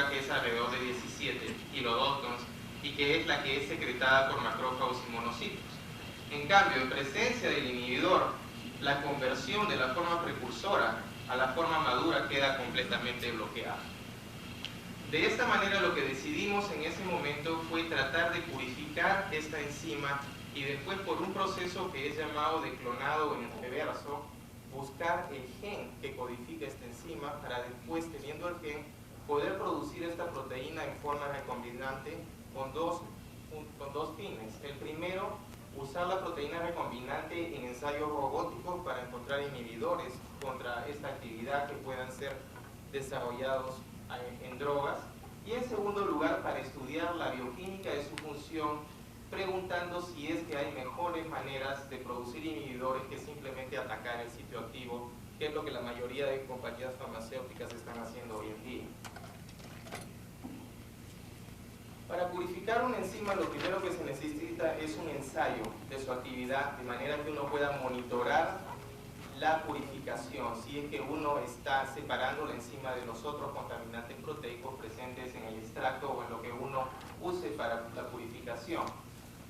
droga que es alrededor de 17 kilodaltons y que es la que es secretada por macrófagos y monocitos. En cambio, en presencia del inhibidor, la conversión de la forma precursora a la forma madura queda completamente bloqueada. De esta manera, lo que decidimos en ese momento fue tratar de purificar esta enzima y después, por un proceso que es llamado de clonado en reverso, buscar el gen que codifica esta enzima para después, teniendo el gen, poder producir esta proteína en forma recombinante con dos fines. El primero, usar la proteína recombinante en ensayos robóticos para encontrar inhibidores contra esta actividad que puedan ser desarrollados en drogas. Y en segundo lugar, para estudiar la bioquímica de su función, preguntando si es que hay mejores maneras de producir inhibidores que simplemente atacar el sitio activo, que es lo que la mayoría de compañías farmacéuticas están haciendo hoy en día. Para purificar una enzima, lo primero que se necesita es un ensayo de su actividad, de manera que uno pueda monitorar la purificación, si es que uno está separando la enzima de los otros contaminantes proteicos presentes en el extracto o en lo que uno use para la purificación.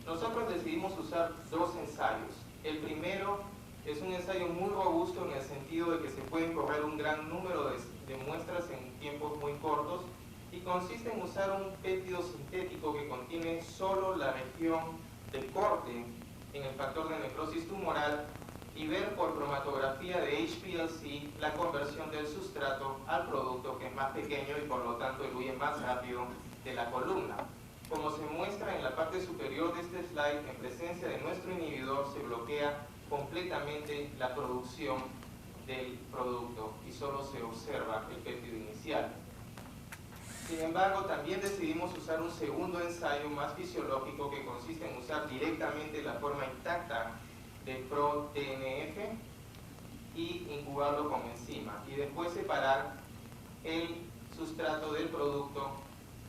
Nosotros decidimos usar dos ensayos. El primero es un ensayo muy robusto en el sentido de que se pueden correr un gran número de muestras en tiempos muy cortos, y consiste en usar un péptido sintético que contiene solo la región de corte en el factor de necrosis tumoral y ver por cromatografía de HPLC la conversión del sustrato al producto, que es más pequeño y por lo tanto diluye más rápido de la columna. Como se muestra en la parte superior de este slide, en presencia de nuestro inhibidor se bloquea completamente la producción del producto y solo se observa el péptido inicial. Sin embargo, también decidimos usar un segundo ensayo más fisiológico que consiste en usar directamente la forma intacta de ProTNF y incubarlo con enzima y después separar el sustrato del producto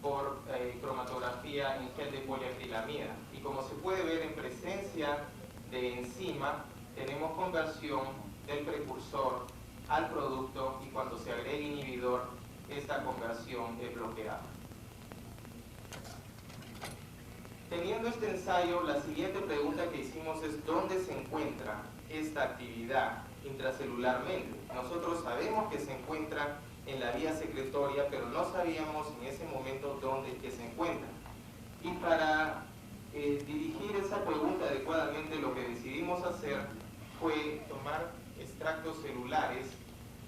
por cromatografía en gel de poliacrilamida. Y como se puede ver, en presencia de enzima tenemos conversión del precursor al producto, y cuando se agrega inhibidor, esta conversión es bloqueada. Teniendo este ensayo, la siguiente pregunta que hicimos es: ¿dónde se encuentra esta actividad intracelularmente? Nosotros sabemos que se encuentra en la vía secretoria, pero no sabíamos en ese momento dónde es que se encuentra. Y para dirigir esa pregunta adecuadamente, lo que decidimos hacer fue tomar extractos celulares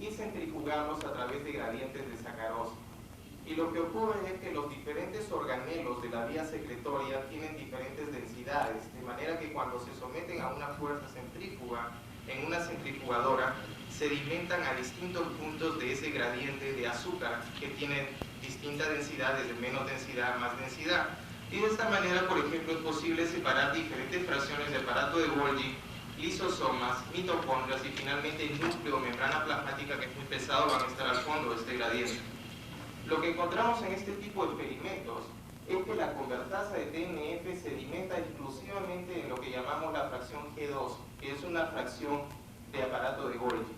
y centrifugarlos a través de gradientes de sacarosa. Y lo que ocurre es que los diferentes organelos de la vía secretoria tienen diferentes densidades, de manera que cuando se someten a una fuerza centrífuga en una centrifugadora, sedimentan a distintos puntos de ese gradiente de azúcar que tiene distintas densidades, de menos densidad a más densidad. Y de esta manera, por ejemplo, es posible separar diferentes fracciones de aparato de Golgi, lisosomas, mitocondrias y finalmente el núcleo, membrana plasmática, que es muy pesado, van a estar al fondo de este gradiente. Lo que encontramos en este tipo de experimentos es que la convertasa de TNF sedimenta exclusivamente en lo que llamamos la fracción G2, que es una fracción de aparato de Golgi.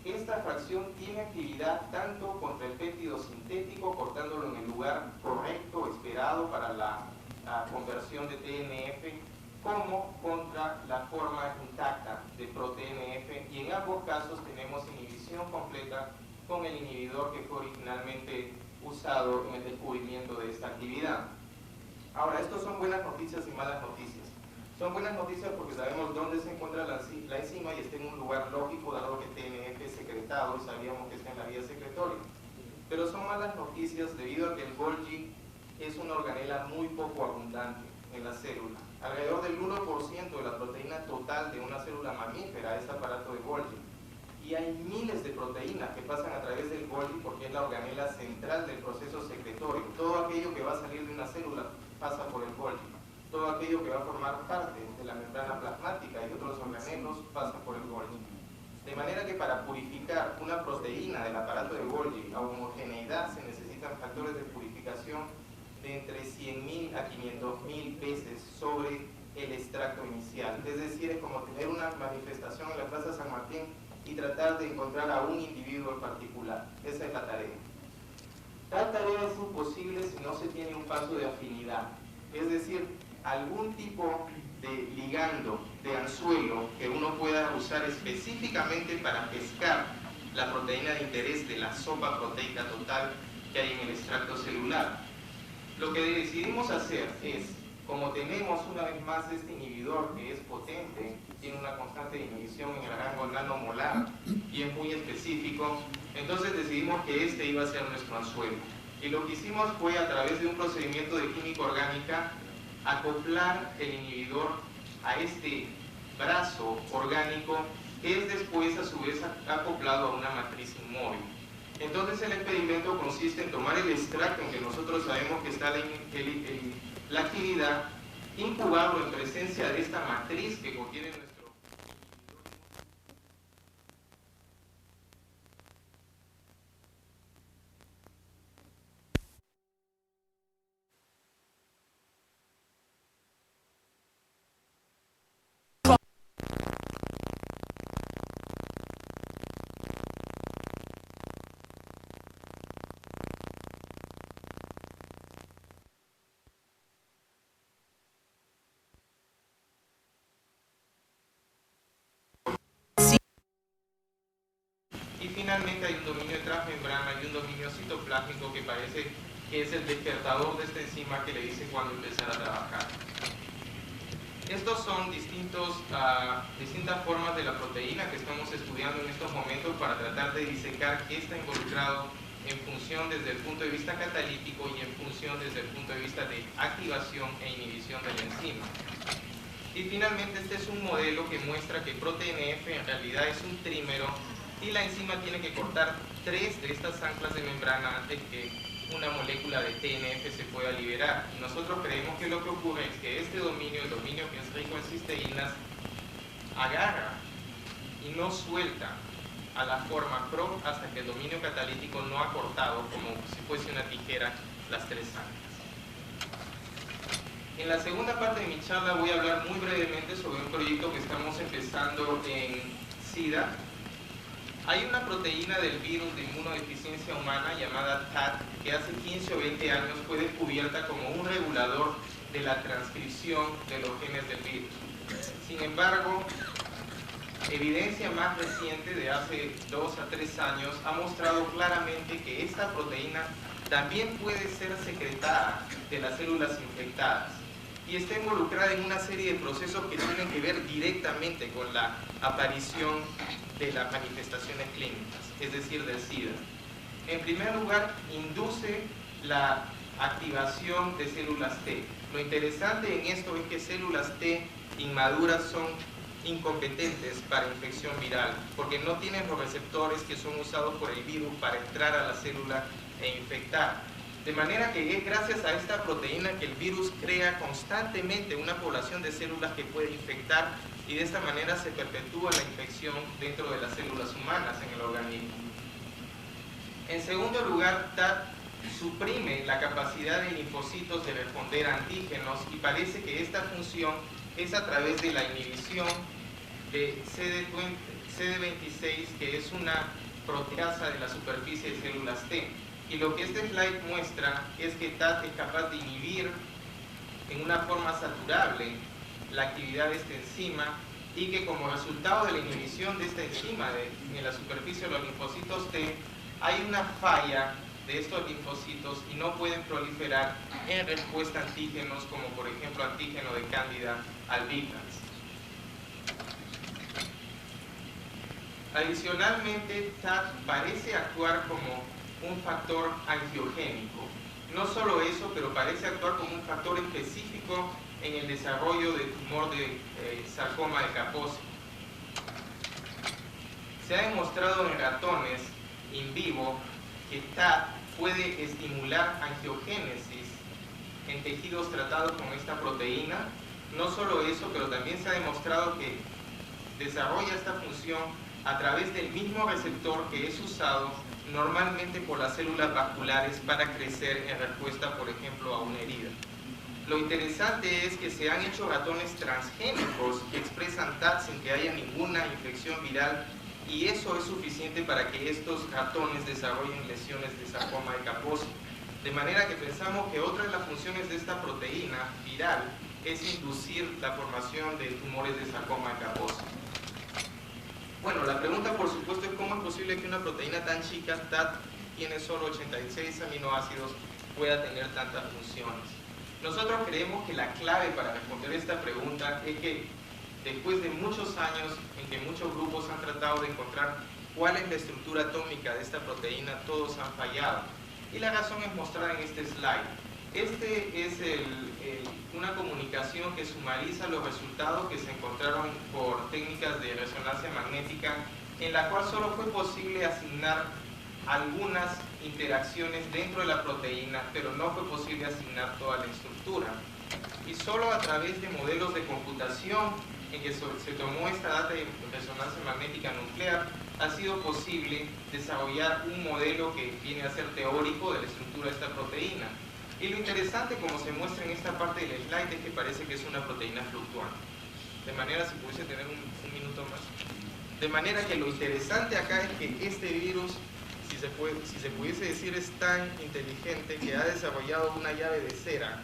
Esta fracción tiene actividad tanto contra el péptido sintético, cortándolo en el lugar correcto, esperado para la conversión de TNF, como contra la forma intacta de ProTNF, y en ambos casos tenemos inhibición completa con el inhibidor que fue originalmente usado en el descubrimiento de esta actividad. Ahora, estos son buenas noticias y malas noticias. Son buenas noticias porque sabemos dónde se encuentra la enzima y está en un lugar lógico, dado que TNF es secretado y sabíamos que está en la vía secretoria. Pero son malas noticias debido a que el Golgi es una organela muy poco abundante en la célula. Alrededor del 1% de la proteína total de una célula mamífera es aparato de Golgi. Y hay miles de proteínas que pasan a través del Golgi porque es la organela central del proceso secretorio. Todo aquello que va a salir de una célula pasa por el Golgi. Todo aquello que va a formar parte de la membrana plasmática y otros organelos pasa por el Golgi. De manera que para purificar una proteína del aparato de Golgi a homogeneidad se necesitan factores de purificación de entre 100.000 a 500.000 veces sobre el extracto inicial. Es decir, es como tener una manifestación en la Plaza San Martín y tratar de encontrar a un individuo en particular. Esa es la tarea. Tal tarea es imposible si no se tiene un paso de afinidad, es decir, algún tipo de ligando, de anzuelo que uno pueda usar específicamente para pescar la proteína de interés de la sopa proteica total que hay en el extracto celular. Lo que decidimos hacer es, como tenemos una vez más este inhibidor que es potente, tiene una constante inhibición en el rango nanomolar y es muy específico, entonces decidimos que este iba a ser nuestro anzuelo. Y lo que hicimos fue, a través de un procedimiento de química orgánica, acoplar el inhibidor a este brazo orgánico que es después a su vez acoplado a una matriz inmóvil. Entonces el experimento consiste en tomar el extracto en que nosotros sabemos que está la actividad, incubarlo en presencia de esta matriz que contiene nuestro... Y finalmente hay un dominio transmembrana y un dominio citoplásmico que parece que es el despertador de esta enzima que le dice cuándo empezar a trabajar. Estos son distintas formas de la proteína que estamos estudiando en estos momentos para tratar de disecar qué está involucrado en función desde el punto de vista catalítico y en función desde el punto de vista de activación e inhibición de la enzima. Y finalmente este es un modelo que muestra que ProTNF en realidad es un trímero y la enzima tiene que cortar 3 de estas anclas de membrana antes que una molécula de TNF se pueda liberar. Y nosotros creemos que lo que ocurre es que este dominio, el dominio que es rico en cisteínas, agarra y no suelta a la forma PRO hasta que el dominio catalítico no ha cortado, como si fuese una tijera, las 3 anclas. En la segunda parte de mi charla voy a hablar muy brevemente sobre un proyecto que estamos empezando en SIDA. Hay una proteína del virus de inmunodeficiencia humana llamada TAT que hace 15 o 20 años fue descubierta como un regulador de la transcripción de los genes del virus. Sin embargo, evidencia más reciente de hace 2 a 3 años ha mostrado claramente que esta proteína también puede ser secretada de las células infectadas y está involucrada en una serie de procesos que tienen que ver directamente con la aparición de las manifestaciones clínicas, es decir, del SIDA. En primer lugar, induce la activación de células T. Lo interesante en esto es que células T inmaduras son incompetentes para infección viral, porque no tienen los receptores que son usados por el virus para entrar a la célula e infectar. De manera que es gracias a esta proteína que el virus crea constantemente una población de células que puede infectar y de esta manera se perpetúa la infección dentro de las células humanas en el organismo. En segundo lugar, TAT suprime la capacidad de linfocitos de responder a antígenos y parece que esta función es a través de la inhibición de CD26, que es una proteasa de la superficie de células T. Y lo que este slide muestra es que TAT es capaz de inhibir en una forma saturable la actividad de esta enzima y que como resultado de la inhibición de esta enzima en la superficie de los linfocitos T, hay una falla de estos linfocitos y no pueden proliferar en respuesta a antígenos como por ejemplo antígeno de Candida albicans. Adicionalmente, TAT parece actuar como un factor angiogénico. No solo eso, pero parece actuar como un factor específico en el desarrollo de tumor de sarcoma de Kaposi. Se ha demostrado en ratones in vivo que TAT puede estimular angiogénesis en tejidos tratados con esta proteína. No solo eso, pero también se ha demostrado que desarrolla esta función a través del mismo receptor que es usado normalmente por las células vasculares para crecer en respuesta, por ejemplo, a una herida. Lo interesante es que se han hecho ratones transgénicos que expresan TAT sin que haya ninguna infección viral y eso es suficiente para que estos ratones desarrollen lesiones de sarcoma de Kaposi. De manera que pensamos que otra de las funciones de esta proteína viral es inducir la formación de tumores de sarcoma de Kaposi. Bueno, la pregunta por supuesto es cómo es posible que una proteína tan chica, TAT, tiene solo 86 aminoácidos, pueda tener tantas funciones. Nosotros creemos que la clave para responder esta pregunta es que después de muchos años en que muchos grupos han tratado de encontrar cuál es la estructura atómica de esta proteína, todos han fallado. Y la razón es mostrada en este slide. Este es una comunicación que sumariza los resultados que se encontraron por técnicas de resonancia magnética, en la cual solo fue posible asignar algunas interacciones dentro de la proteína, pero no fue posible asignar toda la estructura. Y solo a través de modelos de computación en que se tomó esta data de resonancia magnética nuclear, ha sido posible desarrollar un modelo que viene a ser teórico de la estructura de esta proteína. Y lo interesante, como se muestra en esta parte del slide, es que parece que es una proteína fluctuante. De manera, si pudiese tener un minuto más. De manera que lo interesante acá es que este virus, si se pudiese decir, es tan inteligente que ha desarrollado una llave de cera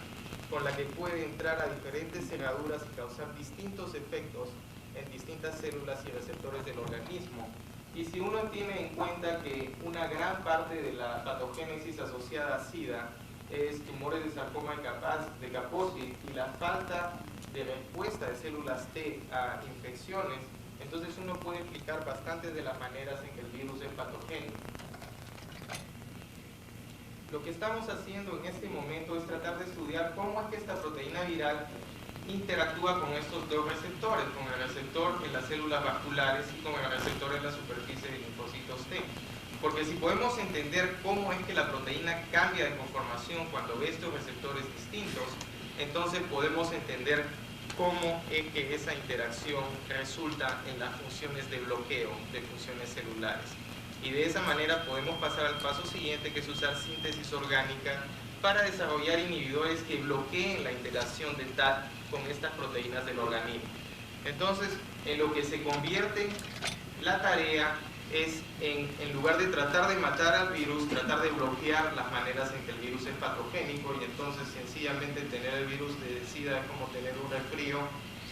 con la que puede entrar a diferentes cerraduras y causar distintos efectos en distintas células y receptores del organismo. Y si uno tiene en cuenta que una gran parte de la patogénesis asociada a SIDA es tumores de sarcoma de Kaposi y la falta de respuesta de células T a infecciones, entonces uno puede explicar bastantes de las maneras en que el virus es patogénico. Lo que estamos haciendo en este momento es tratar de estudiar cómo es que esta proteína viral interactúa con estos dos receptores, con el receptor en las células vasculares y con el receptor en la superficie de linfocitos T. Porque si podemos entender cómo es que la proteína cambia de conformación cuando ve estos receptores distintos, entonces podemos entender cómo es que esa interacción resulta en las funciones de bloqueo de funciones celulares. Y de esa manera podemos pasar al paso siguiente, que es usar síntesis orgánica para desarrollar inhibidores que bloqueen la interacción de TAT con estas proteínas del organismo. Entonces, en lo que se convierte la tarea es, en lugar de tratar de matar al virus, tratar de bloquear las maneras en que el virus es patogénico, y entonces sencillamente tener el virus de SIDA es como tener un resfrío.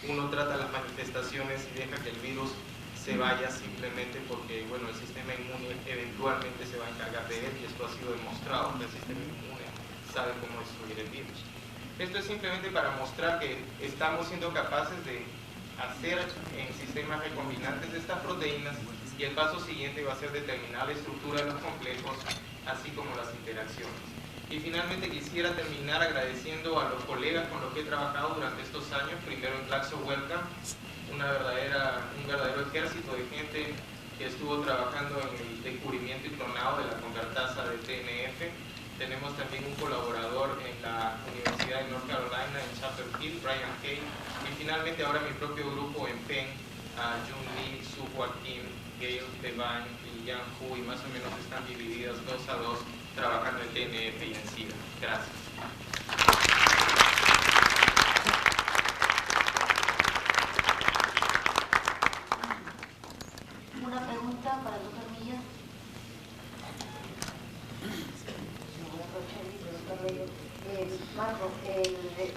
Uno trata las manifestaciones y deja que el virus se vaya simplemente porque, bueno, el sistema inmune eventualmente se va a encargar de él, y esto ha sido demostrado, que el sistema inmune sabe cómo destruir el virus. Esto es simplemente para mostrar que estamos siendo capaces de hacer en sistemas recombinantes de estas proteínas, y el paso siguiente va a ser determinar la estructura de los complejos, así como las interacciones. Y finalmente quisiera terminar agradeciendo a los colegas con los que he trabajado durante estos años. Primero en Glaxo Wellcome, un verdadero ejército de gente que estuvo trabajando en el descubrimiento y clonado de la convertasa de TNF. Tenemos también un colaborador en la Universidad de North Carolina, en Chapel Hill, Brian Kay. Y finalmente ahora mi propio grupo en Penn, Jun Lee, Su Joaquín, Gail Devine y Yang Hu, y más o menos están divididas 2 a 2 trabajando en TNF y en SIDA. Gracias. Una pregunta para el doctor Milla. Marco,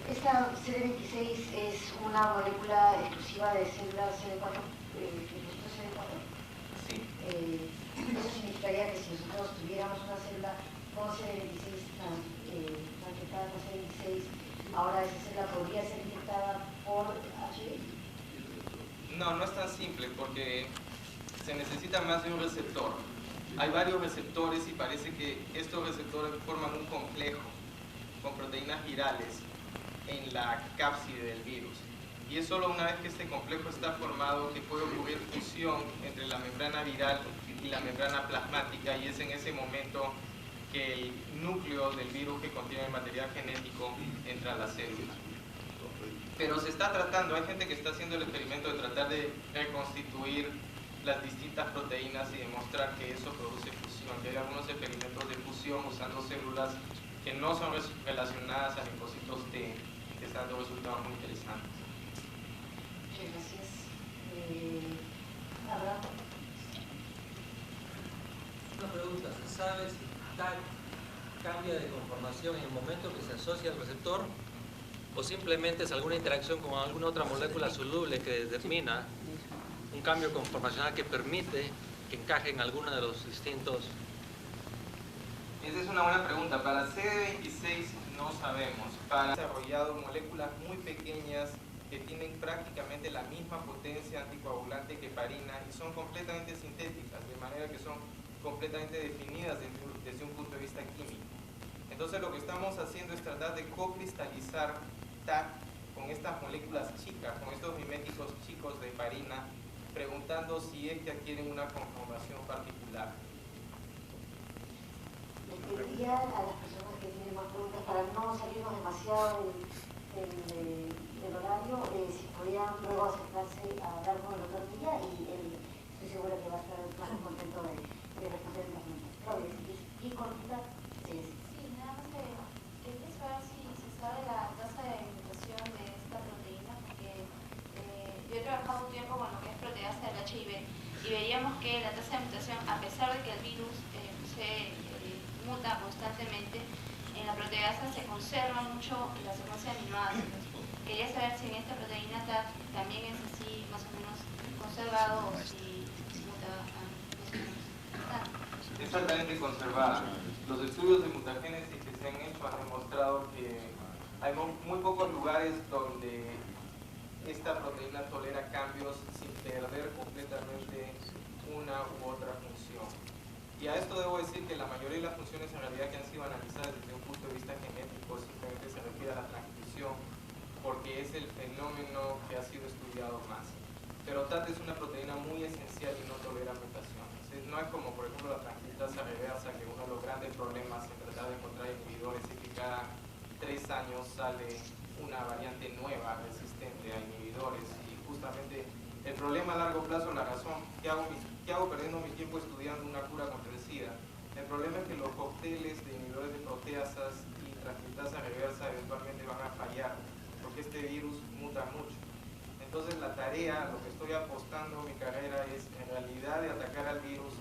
esta CD26 es una molécula exclusiva de células CD4, Sí. Eso significaría que si nosotros tuviéramos una célula con CD26 transportada con CD26, ahora esa célula podría ser inyectada por HIV. No, no es tan simple, porque se necesita más de un receptor. Hay varios receptores y parece que estos receptores forman un complejo con proteínas virales en la cápside del virus. Y es solo una vez que este complejo está formado que puede ocurrir fusión entre la membrana viral y la membrana plasmática, y es en ese momento que el núcleo del virus que contiene el material genético entra a la célula. Pero se está tratando, hay gente que está haciendo el experimento de tratar de reconstituir las distintas proteínas y demostrar que eso produce fusión. Que hay algunos experimentos de fusión usando células que no son relacionadas a linfocitos T, que están dando resultados muy interesantes. Muchas gracias. ¿Habrá? Una pregunta, ¿se sabe si TAC cambia de conformación en el momento que se asocia al receptor o simplemente es alguna interacción con alguna otra molécula soluble que determina un cambio conformacional que permite que encaje en alguno de los distintos? Esa es una buena pregunta. Para CD26 no sabemos. Para desarrollado moléculas muy pequeñas que tienen prácticamente la misma potencia anticoagulante que heparina y son completamente sintéticas, de manera que son completamente definidas desde un punto de vista químico. Entonces lo que estamos haciendo es tratar de cocristalizar TAC con estas moléculas chicas, con estos miméticos chicos de heparina, preguntando si es que adquieren una conformación particular. Les pediría a las personas que tienen más preguntas, para no salirnos demasiado del horario, si podían luego acercarse a hablar con el doctor Villa y él, estoy segura que va a estar más contento de responder las preguntas. Claudia, si quieres ir cortita, sí. Sí, nada más quería saber si se sabe la tasa de mutación de esta proteína, porque yo he trabajado un tiempo con lo que es proteasa del HIV y veíamos que la tasa de mutación, a pesar de que el virus se muta constantemente, en la proteasa se conserva mucho la secuencia de aminoácidos. Quería saber si en esta proteína TAC también es así, más o menos conservado, o si muta más o menos tanto. Es altamente conservada. Los estudios de mutagénesis que se han hecho han demostrado que hay muy pocos lugares donde esta proteína tolera cambios sin perder completamente una u otra función. Y a esto debo decir que la mayoría de las funciones en realidad que han sido analizadas desde un punto de vista genético simplemente se refiere a la transcripción, porque es el fenómeno que ha sido estudiado más. Pero TAT es una proteína muy esencial y no tolera mutaciones. No es como, por ejemplo, la transcriptasa reversa, que uno de los grandes problemas en tratar de encontrar inhibidores es que cada 3 años sale una variante nueva resistente a inhibidores, y justamente el problema a largo plazo, la razón, ¿qué hago perdiendo mi tiempo estudiando una cura contra el SIDA? El problema es que los cócteles de inhibidores de proteasas y transcriptasa reversa eventualmente van a fallar, porque este virus muta mucho. Entonces la tarea, lo que estoy apostando en mi carrera es, en realidad, de atacar al virus,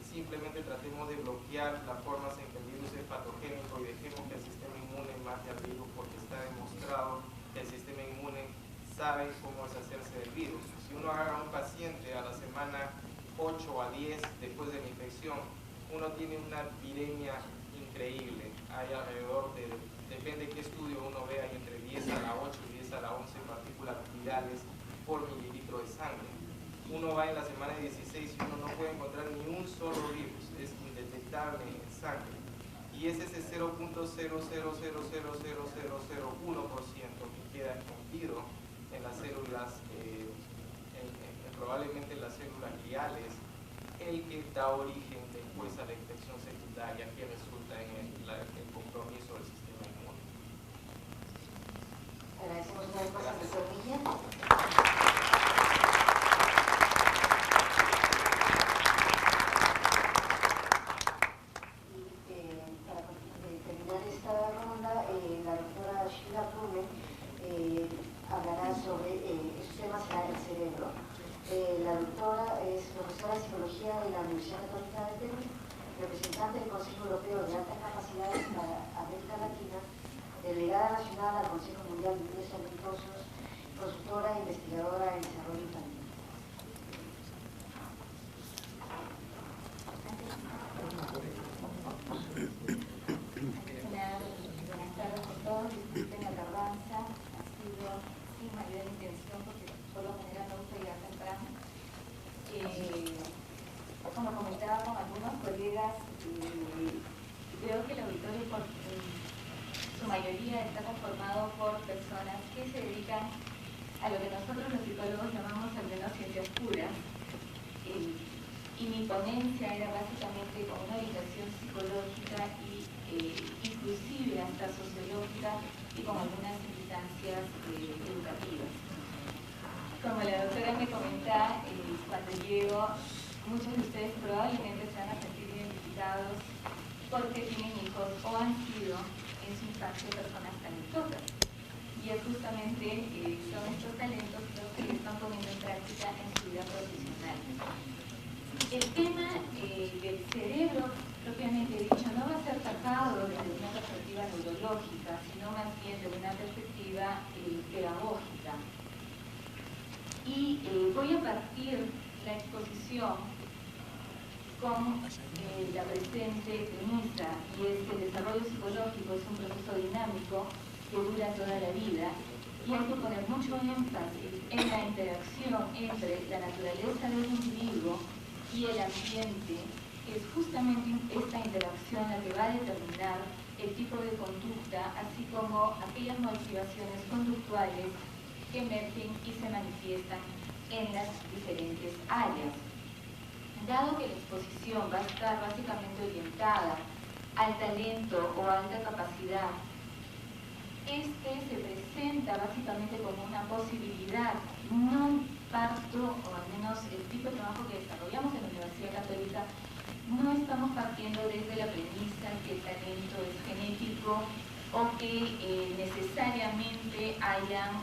simplemente tratemos de bloquear las formas en que el virus es patogénico y dejemos que el sistema inmune mate al virus, porque está demostrado que el sistema inmune sabe cómo deshacerse del virus. Si uno agarra a un paciente a la semana 8 a 10 después de la infección, uno tiene una viremia increíble. Hay alrededor de, depende de qué estudio uno vea, hay entre 10 a la 8 y 10 a la 11 partículas virales por mililitro de sangre. Uno va en la semana 16 y uno no puede encontrar ni un solo virus, es indetectable en sangre. Y es ese 0.000000001% que queda escondido en las células, probablemente en las células gliales, el que da origen después a la infección secundaria que resulta en el compromiso del sistema inmune. Agradecemos una vez más al doctor Villa. La doctora Sheila Blumen hablará sobre estos temas en el cerebro. La doctora es profesora de Psicología de la Universidad Católica de Perú, representante del Consejo Europeo de Altas Capacidades para América Latina, delegada nacional al Consejo Mundial de Niños Talentosos, consultora e investigadora en desarrollo infantil. Buenas tardes a todos, disculpen la tardanza, ha sido sin mayor intención porque por lo general me gusta llegar temprano. Como comentaba con algunos colegas, veo que el auditorio por su mayoría está conformado por personas que se dedican a lo que nosotros los psicólogos llamamos al menos ciencias puras. Y mi ponencia era básicamente con una orientación psicológica y inclusive hasta sociológica y con algunas instancias educativas. Como la doctora me comentaba, cuando llego, muchos de ustedes probablemente se van a sentir identificados porque tienen hijos o han sido en su infancia personas talentosas. Y es justamente son estos talentos los que están poniendo en práctica en su vida profesional. El tema del cerebro, propiamente dicho, no va a ser tratado desde una perspectiva neurológica, sino más bien desde una perspectiva pedagógica. Y voy a partir la exposición con la presente premisa, y es que el desarrollo psicológico es un proceso dinámico que dura toda la vida, y hay que poner mucho énfasis en la interacción entre la naturaleza del individuo y el ambiente. Es justamente esta interacción la que va a determinar el tipo de conducta, así como aquellas motivaciones conductuales que emergen y se manifiestan en las diferentes áreas. Dado que la exposición va a estar básicamente orientada al talento o alta capacidad, se presenta básicamente como una posibilidad. No parto, o al menos el tipo de trabajo que desarrollamos en la Universidad Católica, no estamos partiendo desde la premisa que el talento es genético o que necesariamente hayan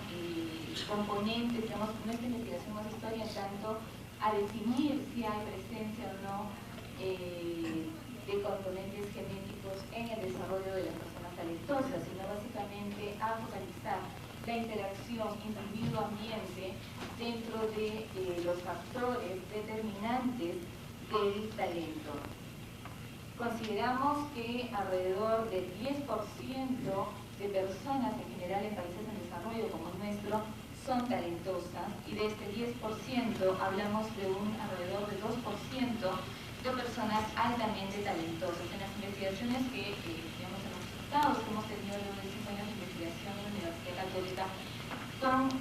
componentes, digamos, nuestra investigación no se está orientando a definir si hay presencia o no de componentes genéticos en el desarrollo de las personas talentosas, sino básicamente a focalizar la interacción individuo-ambiente dentro de los factores determinantes del talento. Consideramos que alrededor del 10% de personas en general en países en desarrollo como el nuestro son talentosas, y de este 10% hablamos de un alrededor de 2% de personas altamente talentosas. En las investigaciones que, digamos, en los resultados que hemos tenido luego de 5 años de investigación en la Universidad Católica con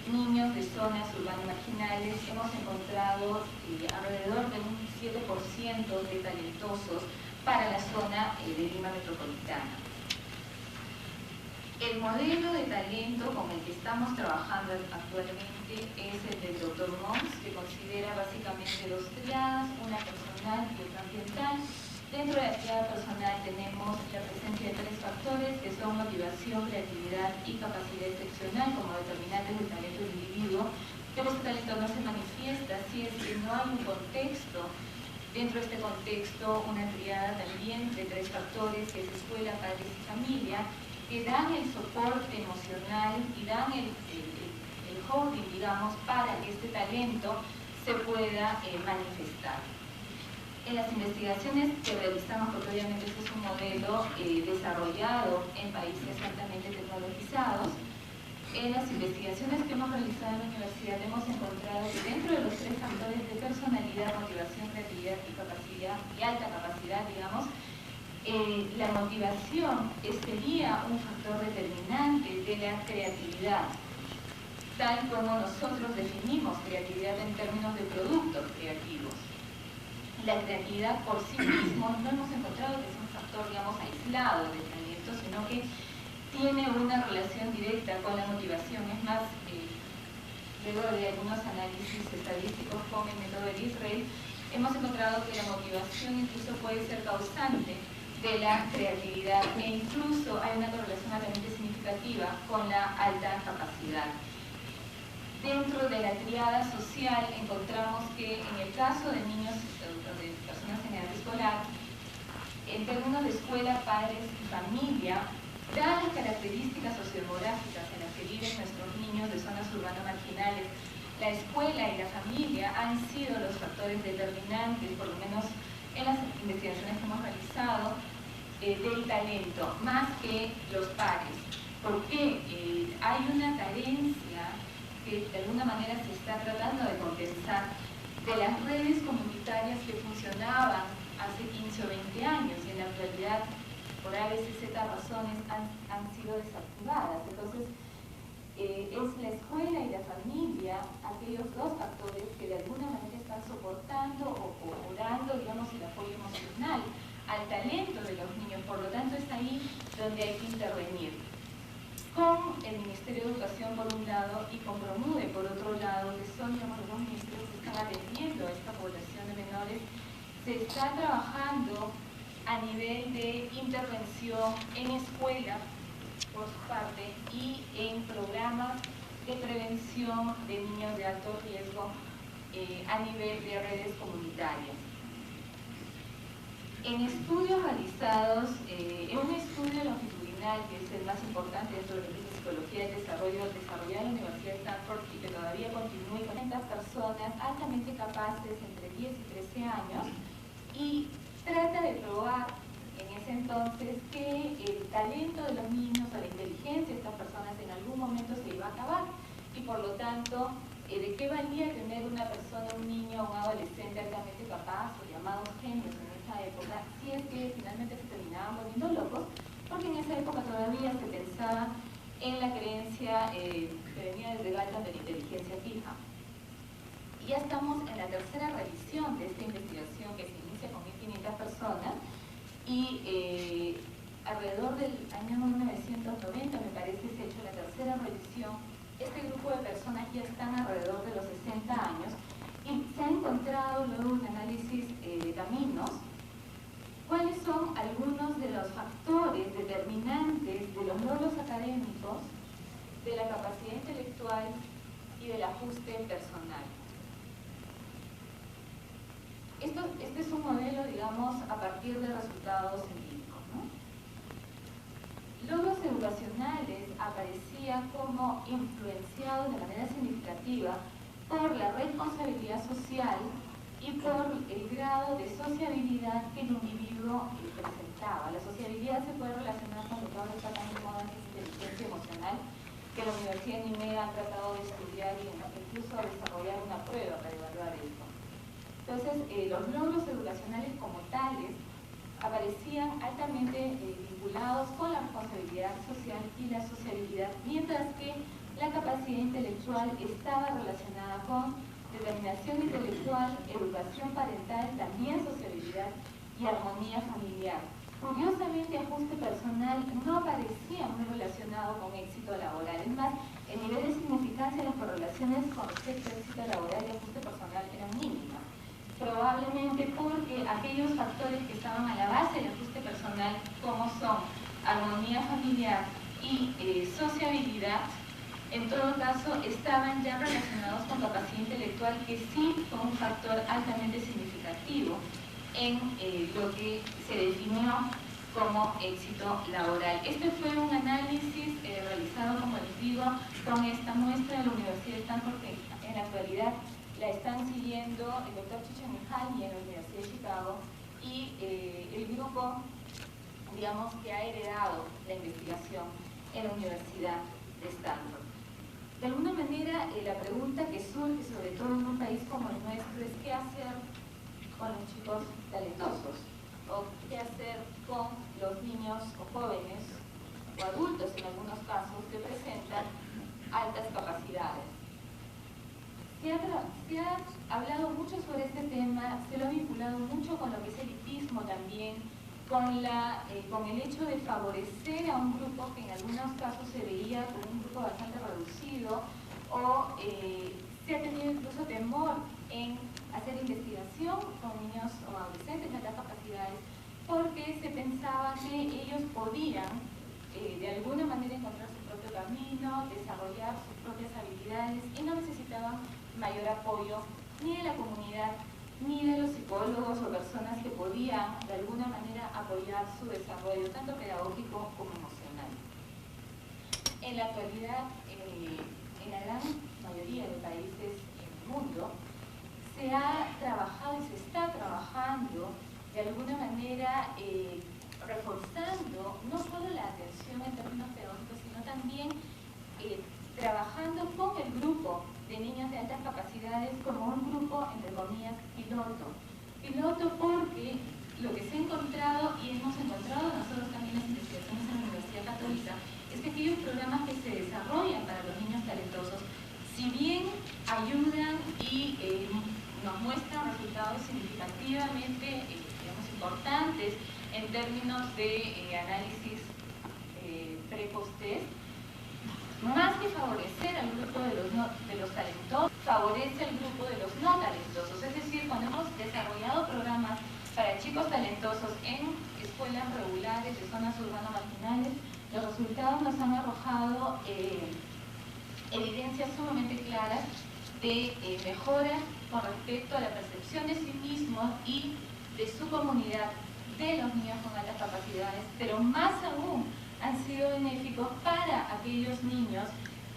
niños de zonas urbanas marginales, hemos encontrado alrededor de un 7% de talentosos para la zona de Lima metropolitana. El modelo de talento con el que estamos trabajando actualmente es el del Dr. Mons, que considera básicamente dos triadas, una personal y otra ambiental. Dentro de la triada personal tenemos la presencia de 3 factores que son motivación, creatividad y capacidad excepcional como determinantes del talento del individuo, pero este talento no se manifiesta si es que no hay un contexto. Dentro de este contexto, una triada también de 3 factores que es escuela, padres y familia, que dan el soporte emocional y dan el holding, digamos, para que este talento se pueda manifestar. En las investigaciones que realizamos, porque obviamente este es un modelo desarrollado en países altamente tecnologizados, en las investigaciones que hemos realizado en la universidad hemos encontrado que dentro de los 3 factores de personalidad, motivación, creatividad y capacidad, y alta capacidad, digamos, la motivación sería un factor determinante de la creatividad, tal como nosotros definimos creatividad en términos de productos creativos. La creatividad por sí mismo no hemos encontrado que sea un factor, digamos, aislado del talento, sino que tiene una relación directa con la motivación. Es más, luego de algunos análisis estadísticos con el método de Israel, hemos encontrado que la motivación incluso puede ser causante de la creatividad, e incluso hay una correlación altamente significativa con la alta capacidad. Dentro de la triada social encontramos que en el caso de niños o de personas en edad escolar, en términos de escuela, padres y familia, dadas las características sociodemográficas en las que viven nuestros niños de zonas urbanas marginales, la escuela y la familia han sido los factores determinantes, por lo menos en las investigaciones que hemos realizado, del talento, más que los pares. Porque hay una carencia que de alguna manera se está tratando de compensar de las redes comunitarias que funcionaban hace 15 o 20 años y en la actualidad, por A, B, C, Z razones, han sido desactivadas. Entonces, es la escuela y la familia aquellos 2 factores que de alguna manera están soportando o dando, digamos, el apoyo emocional al talento de los niños. Por lo tanto, es ahí donde hay que intervenir. Con el Ministerio de Educación por un lado y con PROMUDE por otro lado, que son, digamos, los 2 ministerios que están atendiendo a esta población de menores, se está trabajando a nivel de intervención en escuela, por su parte, y en programas de prevención de niños de alto riesgo a nivel de redes comunitarias. En estudios realizados, en un estudio longitudinal, que es el más importante dentro de la psicología del desarrollo, desarrollado en la Universidad de Stanford y que todavía continúa, con 40 personas altamente capaces entre 10 y 13 años, y trata de probar en ese entonces que el talento de los niños o la inteligencia de estas personas en algún momento se iba a acabar, y por lo tanto, de qué valía tener una persona, un niño o un adolescente altamente capaz, o llamados genios en esa época, si es que finalmente se terminaban volviendo locos, porque en esa época todavía se pensaba en la creencia que venía desde Galton de la inteligencia fija. Ya estamos en la tercera revisión de esta investigación que se inicia con 1.500 personas y alrededor del año 1990, me parece, se ha hecho la tercera revisión. Este grupo de personas ya están alrededor de los 60 años y se ha encontrado luego un análisis de caminos cuáles son algunos de los factores determinantes de los logros académicos, de la capacidad intelectual y del ajuste personal. Este es un modelo, digamos, a partir de resultados empíricos, ¿no? Logros educacionales aparecían como influenciados de manera significativa por la responsabilidad social y por el grado de sociabilidad que el individuo presentaba. La sociabilidad se puede relacionar con lo que ahora está tan de moda, que es inteligencia emocional, que la Universidad de Nimega ha tratado de estudiar y incluso desarrollar una prueba para evaluar esto. Entonces, los logros educacionales como tales aparecían altamente vinculados con la responsabilidad social y la sociabilidad, mientras que la capacidad intelectual estaba relacionada con determinación intelectual, educación parental, también sociabilidad y armonía familiar. Curiosamente, ajuste personal no aparecía muy relacionado con éxito laboral. Es más, el nivel de significancia de las correlaciones con respecto a éxito laboral y ajuste personal eran mínimas. Probablemente porque aquellos factores que estaban a la base del ajuste personal, como son armonía familiar y sociabilidad, en todo caso estaban ya relacionados con capacidad intelectual, que sí fue un factor altamente significativo en lo que se definió como éxito laboral. Este fue un análisis realizado, como les digo, con esta muestra de la Universidad de Stanford, que en la actualidad la están siguiendo el doctor Csikszentmihalyi en la Universidad de Chicago y el grupo, digamos, que ha heredado la investigación en la Universidad de Stanford. De alguna manera, la pregunta que surge, sobre todo en un país como el nuestro, es ¿qué hacer con los chicos talentosos? ¿O qué hacer con los niños o jóvenes o adultos, en algunos casos, que presentan altas capacidades? Se ha hablado mucho sobre este tema, se lo ha vinculado mucho con lo que es el elitismo también, con el hecho de favorecer a un grupo que en algunos casos se veía como un grupo bastante reducido, o se ha tenido incluso temor en hacer investigación con niños o adolescentes de altas capacidades, porque se pensaba que ellos podían de alguna manera encontrar su propio camino, desarrollar sus propias habilidades y no necesitaban mayor apoyo ni de la comunidad ni de los psicólogos o personas que podían de alguna manera apoyar su desarrollo tanto pedagógico como emocional. En la actualidad, en la gran mayoría de países en el mundo, se ha trabajado y se está trabajando de alguna manera reforzando no solo la atención en términos pedagógicos, sino también trabajando con el grupo de niños de altas capacidades como un grupo, entre comillas, piloto. Piloto porque lo que se ha encontrado, y hemos encontrado nosotros también las investigaciones en la Universidad Católica, es que aquellos programas que se desarrollan para los niños talentosos, si bien ayudan y nos muestran resultados significativamente digamos, importantes en términos de análisis pre-post-test, más que favorecer al grupo de los talentosos, favorece al grupo de los no talentosos. Es decir, cuando hemos desarrollado programas para chicos talentosos en escuelas regulares de zonas urbanas marginales, los resultados nos han arrojado evidencias sumamente claras de mejoras con respecto a la percepción de sí mismos y de su comunidad, de los niños con altas capacidades, pero más aún han sido benéficos para aquellos niños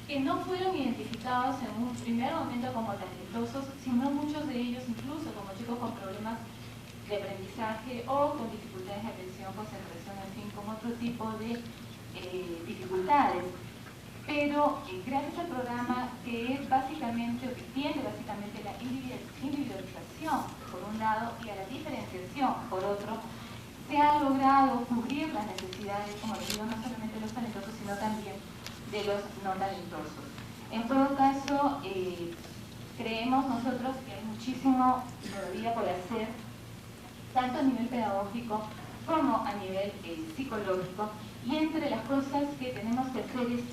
que no fueron identificados en un primer momento como talentosos, sino muchos de ellos incluso como chicos con problemas de aprendizaje o con dificultades de atención, concentración, en fin, con otro tipo de dificultades. Pero gracias al programa que es básicamente, o que tiene básicamente la individualización por un lado y a la diferenciación por otro, se ha logrado cubrir las necesidades, como les digo, no solamente de los talentosos, sino también de los no talentosos. En todo caso, creemos nosotros que hay muchísimo todavía por hacer, tanto a nivel pedagógico como a nivel psicológico, y entre las cosas que tenemos que hacer es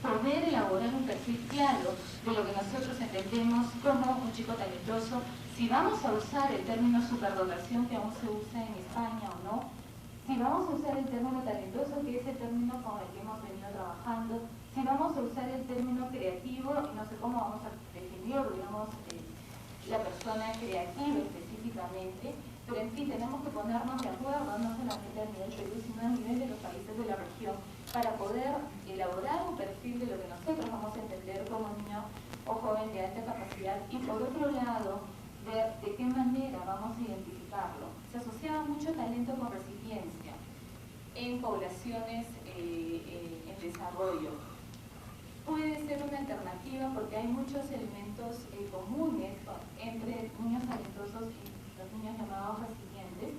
poder elaborar un perfil claro de lo que nosotros entendemos como un chico talentoso, si vamos a usar el término superdotación que aún se usa en España o no, si vamos a usar el término talentoso, que es el término con el que hemos venido trabajando, si vamos a usar el término creativo, y no sé cómo vamos a definir, digamos, la persona creativa específicamente, pero en fin, tenemos que ponernos de acuerdo, no solamente a nivel Perú, sino a nivel de los países de la región, para poder elaborar un perfil de lo que nosotros vamos a entender como niño o joven de alta capacidad, y por otro lado, ver de qué manera vamos a identificarlo. Se asociaba mucho talento con resiliencia en poblaciones en desarrollo. Puede ser una alternativa porque hay muchos elementos comunes entre niños talentosos y los niños llamados resilientes,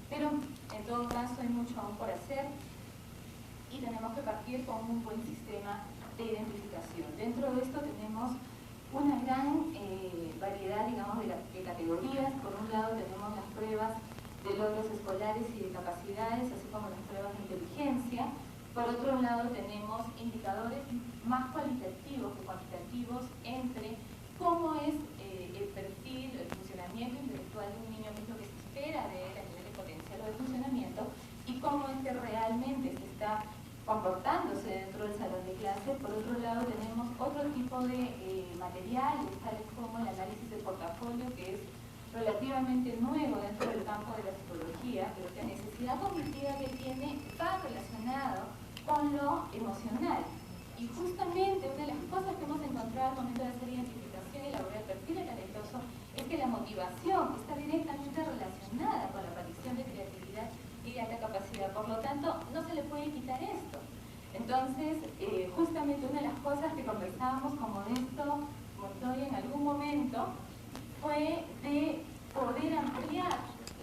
pero en todo caso hay mucho aún por hacer y tenemos que partir con un buen sistema de identificación. Dentro de esto tenemos una gran variedad, digamos, de categorías. Por un lado tenemos las pruebas de logros escolares y de capacidades, así como las pruebas de inteligencia. Por otro lado tenemos indicadores más cualitativos que cuantitativos entre cómo es el perfil, el funcionamiento intelectual de un niño, qué es lo que se espera de él a nivel de potencial o de funcionamiento, y cómo es que realmente se está comportándose dentro del salón de clase. Por otro lado tenemos otro tipo de materiales, tales como el análisis del portafolio, que es relativamente nuevo dentro del campo de la psicología, pero que la necesidad cognitiva que tiene va relacionado con lo emocional. Y justamente una de las cosas que hemos encontrado al momento de hacer identificación y elaborar el perfil de talentoso es que la motivación está directamente relacionada con la aparición de creatividad y de alta capacidad. Por lo tanto, no se le puede quitar esto. Entonces, justamente una de las cosas que conversábamos con Modesto Montoya en algún momento fue de poder ampliar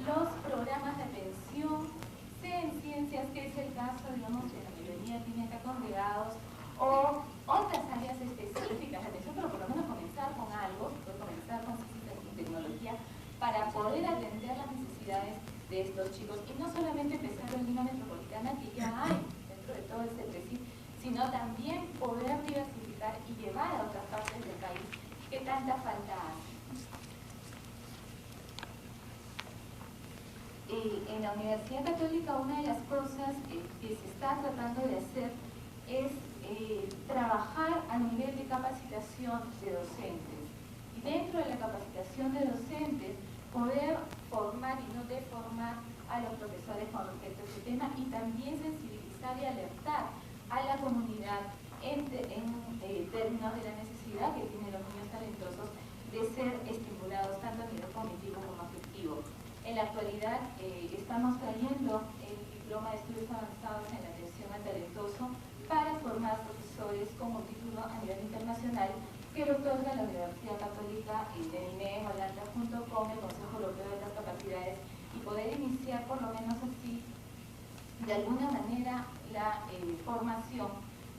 los programas de atención, sea en ciencias, que es el caso, digamos, de la mayoría tiene acá congregados, o otras áreas específicas de atención, pero por lo menos comenzar con algo, comenzar con ciencias y tecnología, para poder atender las necesidades de estos chicos, y no solamente pensar en Lima Metropolitana, que ya hay dentro de todo este perfil, sino también poder diversificar y llevar a otras partes del país que tanta falta hace. En la Universidad Católica una de las cosas que se está tratando de hacer es trabajar a nivel de capacitación de docentes, y dentro de la capacitación de docentes poder formar y no deformar a los profesores con respecto a este tema, y también sensibilizar y alertar a la comunidad en términos de la necesidad que tienen los niños talentosos de ser estimulados tanto a nivel cognitivo como afectivo. En la actualidad estamos trayendo el diploma de estudios avanzados en la atención al talentoso para formar profesores como título a nivel internacional, que lo otorga la Universidad Católica de INEM, Holanda, junto con el Consejo Europeo de las Capacidades, y poder iniciar por lo menos así, de alguna manera, la formación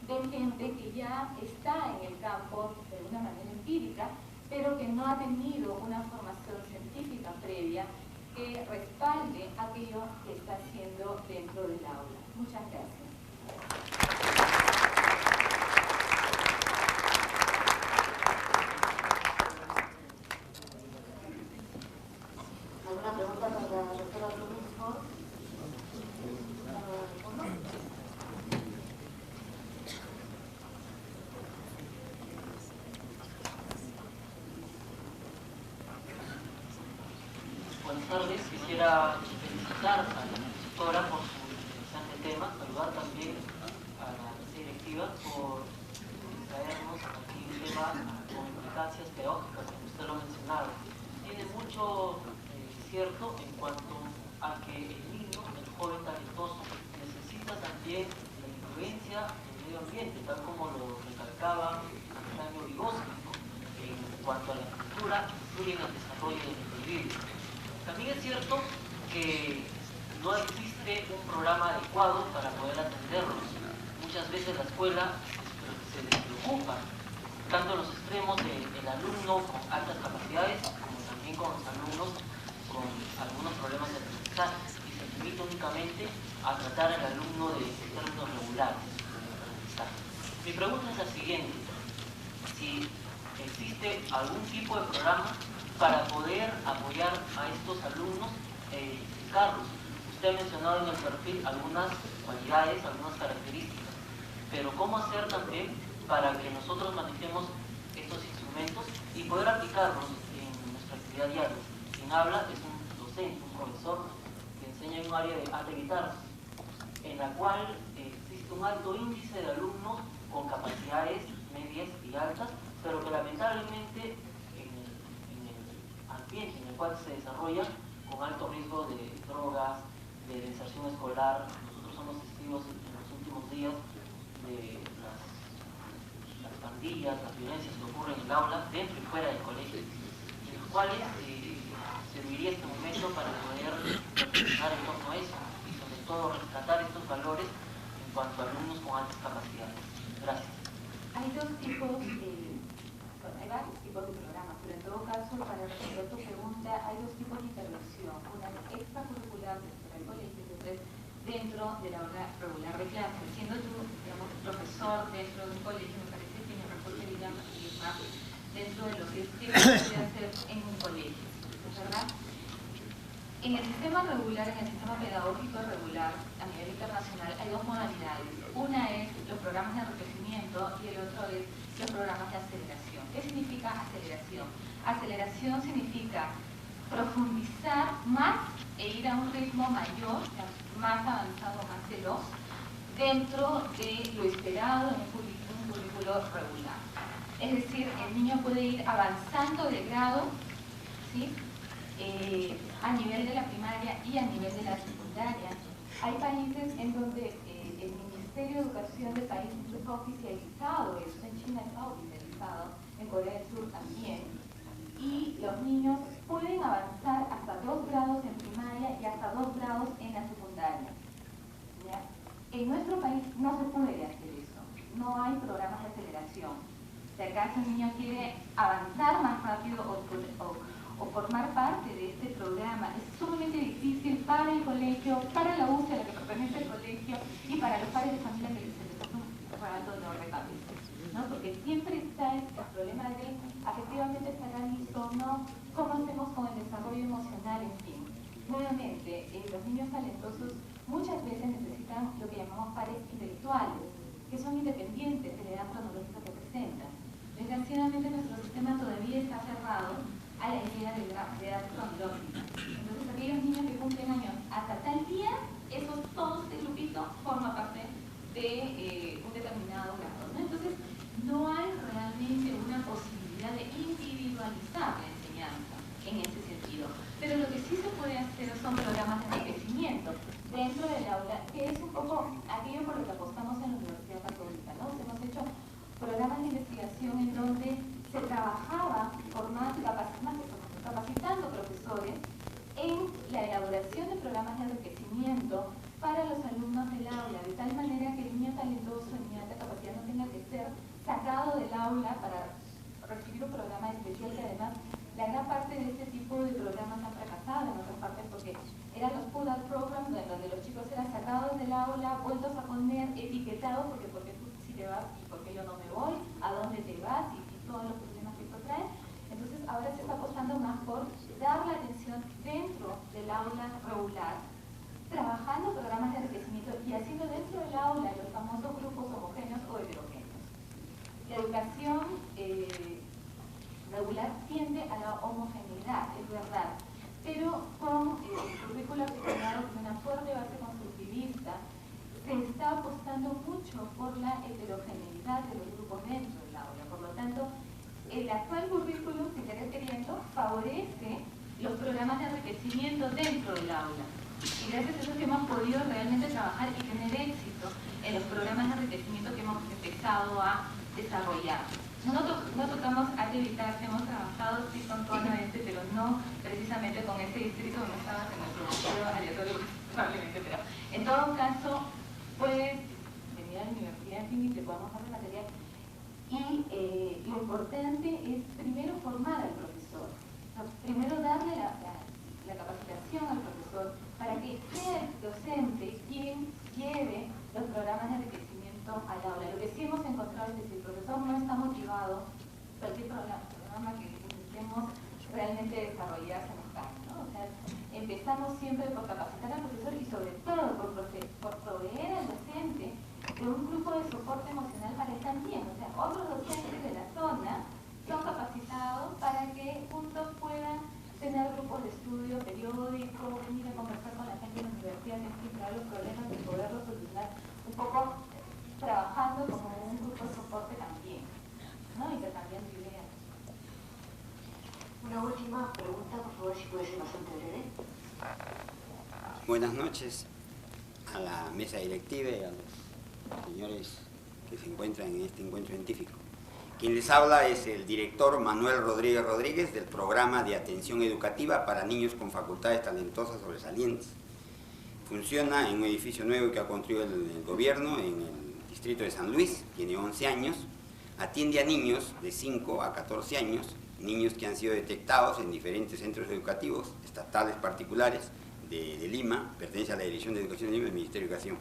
de gente que ya está en el campo de una manera empírica, pero que no ha tenido una formación científica previa que respalde aquello que está haciendo dentro del aula. Muchas gracias. ¿Alguna pregunta para la doctora Rubin, por favor? tardes. Quisiera felicitar a la expositora por su interesante tema, saludar también a la mesa directiva por traernos aquí un tema con implicancias pedagógicas, como usted lo ha mencionado. Tiene mucho cierto en cuanto a que el niño, el joven talentoso, necesita también la influencia del medio ambiente, tal como lo recalcaba el año Vygotsky, ¿no? En cuanto a la cultura, influye en el desarrollo del individuo. También es cierto que no existe un programa adecuado para poder atenderlos. Muchas veces la escuela se despreocupa, tanto en los extremos del alumno con altas capacidades, como también con los alumnos con algunos problemas de aprendizaje, y se limita únicamente a tratar al alumno de términos regulares de aprendizaje. Mi pregunta es la siguiente: si existe algún tipo de programa para poder apoyar a estos alumnos e identificarlos. Usted ha mencionado en el perfil algunas cualidades, algunas características, pero ¿cómo hacer también para que nosotros manejemos estos instrumentos y poder aplicarlos en nuestra actividad diaria? Quien habla es un docente, un profesor que enseña en un área de arte y guitarra, en la cual existe un alto índice de alumnos con capacidades medias y altas, pero que lamentablemente en el ambiente en el cual se desarrolla, con alto riesgo de drogas, de deserción escolar. Nosotros somos testigos en los últimos días de las pandillas, las violencias que ocurren en el aula, dentro y fuera del colegio, en los cuales serviría este momento para poder reflexionar en torno a eso y sobre todo rescatar estos valores en cuanto a alumnos con altas capacidades. Gracias. Hay dos tipos, hay varios tipos de programas, pero en todo caso, para responder tu pregunta, hay dos tipos de intervención. Una es extracurricular dentro del colegio y otra es dentro de la hora regular de clase. Siendo tú, digamos, profesor dentro de un colegio, me parece que me reporte, digamos, más dentro de lo que se puede hacer en un colegio, ¿verdad? En el sistema regular, en el sistema pedagógico regular a nivel internacional, hay dos modalidades. Una es los programas de enriquecimiento y el otro es los programas de aceleración. ¿Qué significa aceleración? Aceleración significa profundizar más e ir a un ritmo mayor, más avanzado, más veloz, dentro de lo esperado en un currículo regular. Es decir, el niño puede ir avanzando de grado, ¿sí? A nivel de la primaria y a nivel de la secundaria. Hay países en donde el Ministerio de Educación del país ha oficializado eso. En China está oficializado, en Corea del Sur también, y los niños pueden avanzar hasta 2 grados en primaria y hasta 2 grados en la secundaria. ¿Ya? En nuestro país no se puede hacer eso, no hay programas de aceleración. Si acaso el niño quiere avanzar más rápido o formar parte de este programa, es sumamente difícil para el colegio, para la UCE a la que pertenece el colegio y para los padres de familia que se les hace un rato de cabeza, ¿no? Porque siempre está el problema de efectivamente estará listo o no, cómo hacemos con el desarrollo emocional, en fin. Nuevamente, los niños talentosos muchas veces necesitan lo que llamamos pares intelectuales, que son independientes de la edad cronológica que presentan. Desgraciadamente nuestro sistema todavía está cerrado a la idea de edad cronológica. Entonces aquellos niños que cumplen años hasta tal día, todo este grupito forma parte de un determinado grado, ¿no? Entonces no hay realmente una posibilidad de individualizar la enseñanza en ese sentido. Pero lo que sí se puede hacer son programas de enriquecimiento dentro del aula, que es un poco aquello por lo que apostamos en la Universidad Católica, ¿no? Hemos hecho programas de investigación en donde se trabajaba capacitando profesores en la elaboración de programas de enriquecimiento para los alumnos del aula, de tal manera que el niño talentoso, el niño de alta capacidad no tenga que ser sacado del aula para recibir un programa especial, que además la gran parte de este tipo de programas han fracasado en otras partes porque eran los pull-out programs donde los chicos eran sacados del aula, vueltos a poner, etiquetados, porque tú sí te vas y porque yo no me voy, a dónde te vas y todos los problemas que esto trae. Entonces ahora se está apostando más por dar la atención dentro del aula regular, trabajando programas de enriquecimiento y haciendo dentro del aula los famosos grupos homogéneos o heterogéneos. La educación regular tiende a la homogeneidad, es verdad, pero con mucho por la heterogeneidad de los grupos dentro del aula. Por lo tanto, el actual currículum, sin querer queriendo, favorece los programas de enriquecimiento dentro del aula. Y gracias a eso que hemos podido realmente trabajar y tener éxito en los programas de enriquecimiento que hemos empezado a desarrollar. No tocamos arte vital, hemos trabajado sí con tono pero no precisamente con ese distrito donde estabas en nuestro museo aleatorio, probablemente, pero en todo caso puedes venir a la universidad y te podamos dar el material. Y lo importante es primero formar al profesor, primero darle la capacitación al profesor para que sea el docente quien lleve los programas de enriquecimiento al aula. Lo que sí hemos encontrado es que si el profesor no está motivado, cualquier programa que intentemos realmente desarrollar se nos cae, ¿no? O sea, empezamos siempre por capacitar al profesor y sobre todo por proveer al docente de un grupo de soporte emocional para él también. O sea, otros docentes de la zona son capacitados para que juntos puedan tener grupos de estudio periódicos, venir a conversar con la gente de la universidad, explicar los problemas y poderlos solucionar un poco trabajando como un grupo de soporte también, ¿no? Intercambiando ideas. Una última pregunta, por favor, si puede ser bastante breve. Buenas noches a la mesa directiva y a los señores que se encuentran en este encuentro científico. Quien les habla es el director Manuel Rodríguez Rodríguez del Programa de Atención Educativa para Niños con Facultades Talentosas Sobresalientes. Funciona en un edificio nuevo que ha construido el gobierno en el distrito de San Luis, tiene 11 años, atiende a niños de 5 a 14 años, niños que han sido detectados en diferentes centros educativos, estatales particulares de Lima, pertenece a la Dirección de Educación de Lima del Ministerio de Educación.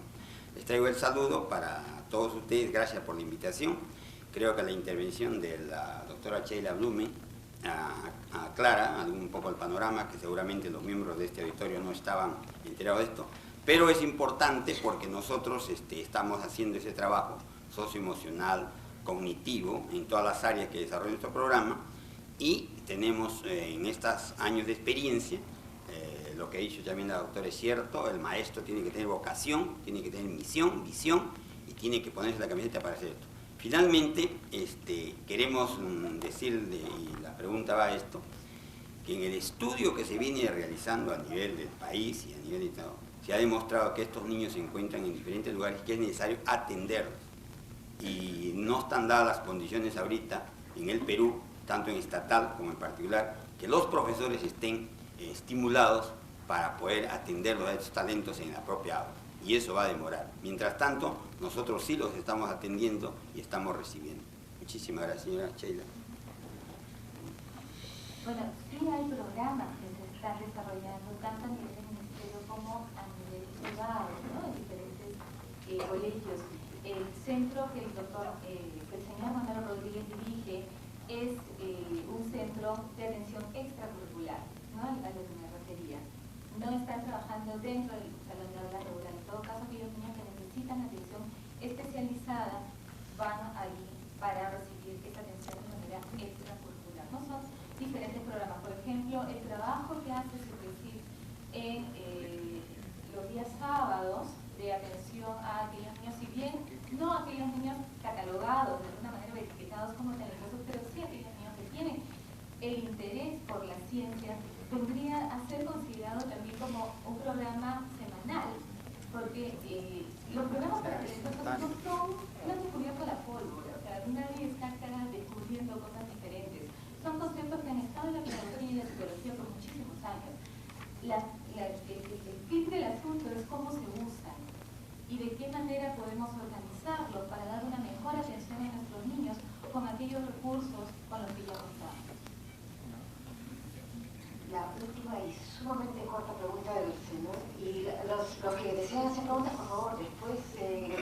Les traigo el saludo para todos ustedes, gracias por la invitación. Creo que la intervención de la doctora Sheila Blume aclara un poco el panorama, que seguramente los miembros de este auditorio no estaban enterados de esto, pero es importante porque nosotros estamos haciendo ese trabajo socioemocional, cognitivo, en todas las áreas que desarrolla nuestro programa, y tenemos en estos años de experiencia, lo que ha dicho también la doctora es cierto, el maestro tiene que tener vocación, tiene que tener misión, visión, y tiene que ponerse la camiseta para hacer esto. Finalmente, queremos decirle, y la pregunta va a esto, que en el estudio que se viene realizando a nivel del país y a nivel de Estado, se ha demostrado que estos niños se encuentran en diferentes lugares que es necesario atenderlos. Y no están dadas las condiciones ahorita en el Perú, tanto en estatal como en particular, que los profesores estén estimulados para poder atenderlos a estos talentos en la propia aula. Y eso va a demorar. Mientras tanto, nosotros sí los estamos atendiendo y estamos recibiendo. Muchísimas gracias, señora Sheila. Bueno, sí hay programas que se están desarrollando tanto a nivel del ministerio como a nivel privado, ¿no? En diferentes colegios. El centro que el señor Manuel Rodríguez dirige es un centro de atención extracurricular, ¿no? A lo que me refería. No están trabajando dentro del salón de aula regular. En todo caso, aquellos niños que necesitan atención especializada van ahí para recibir esa atención de manera extracurricular. No son diferentes programas. Por ejemplo, el trabajo que hace SUPRESID en los días sábados de atención a aquellos niños, si bien no aquellos niños catalogados de alguna manera etiquetados como talentosos, pero sí aquellos niños que tienen el interés por la ciencia, vendría a ser considerado también como un programa semanal, porque los programas para talentosos no han descubierto la pólvora, o sea, nadie está descubriendo cosas diferentes. Son conceptos que han estado en la pedagogía y la psicología por muchísimos años. El fin del asunto es cómo se usan y de qué manera podemos organizarlos para dar una mejor atención a nuestros niños con aquellos recursos con los que ya contamos. La última y sumamente corta pregunta del señor, y los que desean hacer preguntas, por favor, después,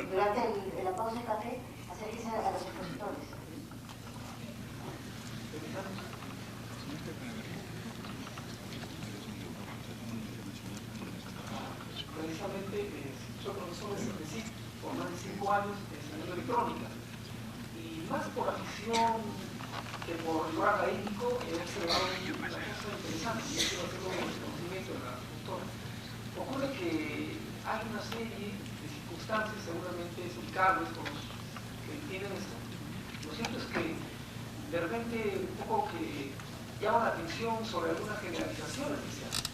durante la pausa de café, acérquense a los expositores. Precisamente soy profesor de SUPRESID por más de 5 años enseñando electrónica, y más por afición que por rigor académico he observado una cosa interesante, y quiero hacerlo con el conocimiento de la doctora. Ocurre que hay una serie de circunstancias seguramente explicables con los que tienen esto. Lo cierto es que de repente un poco que llama la atención sobre algunas generalizaciones que se hacen.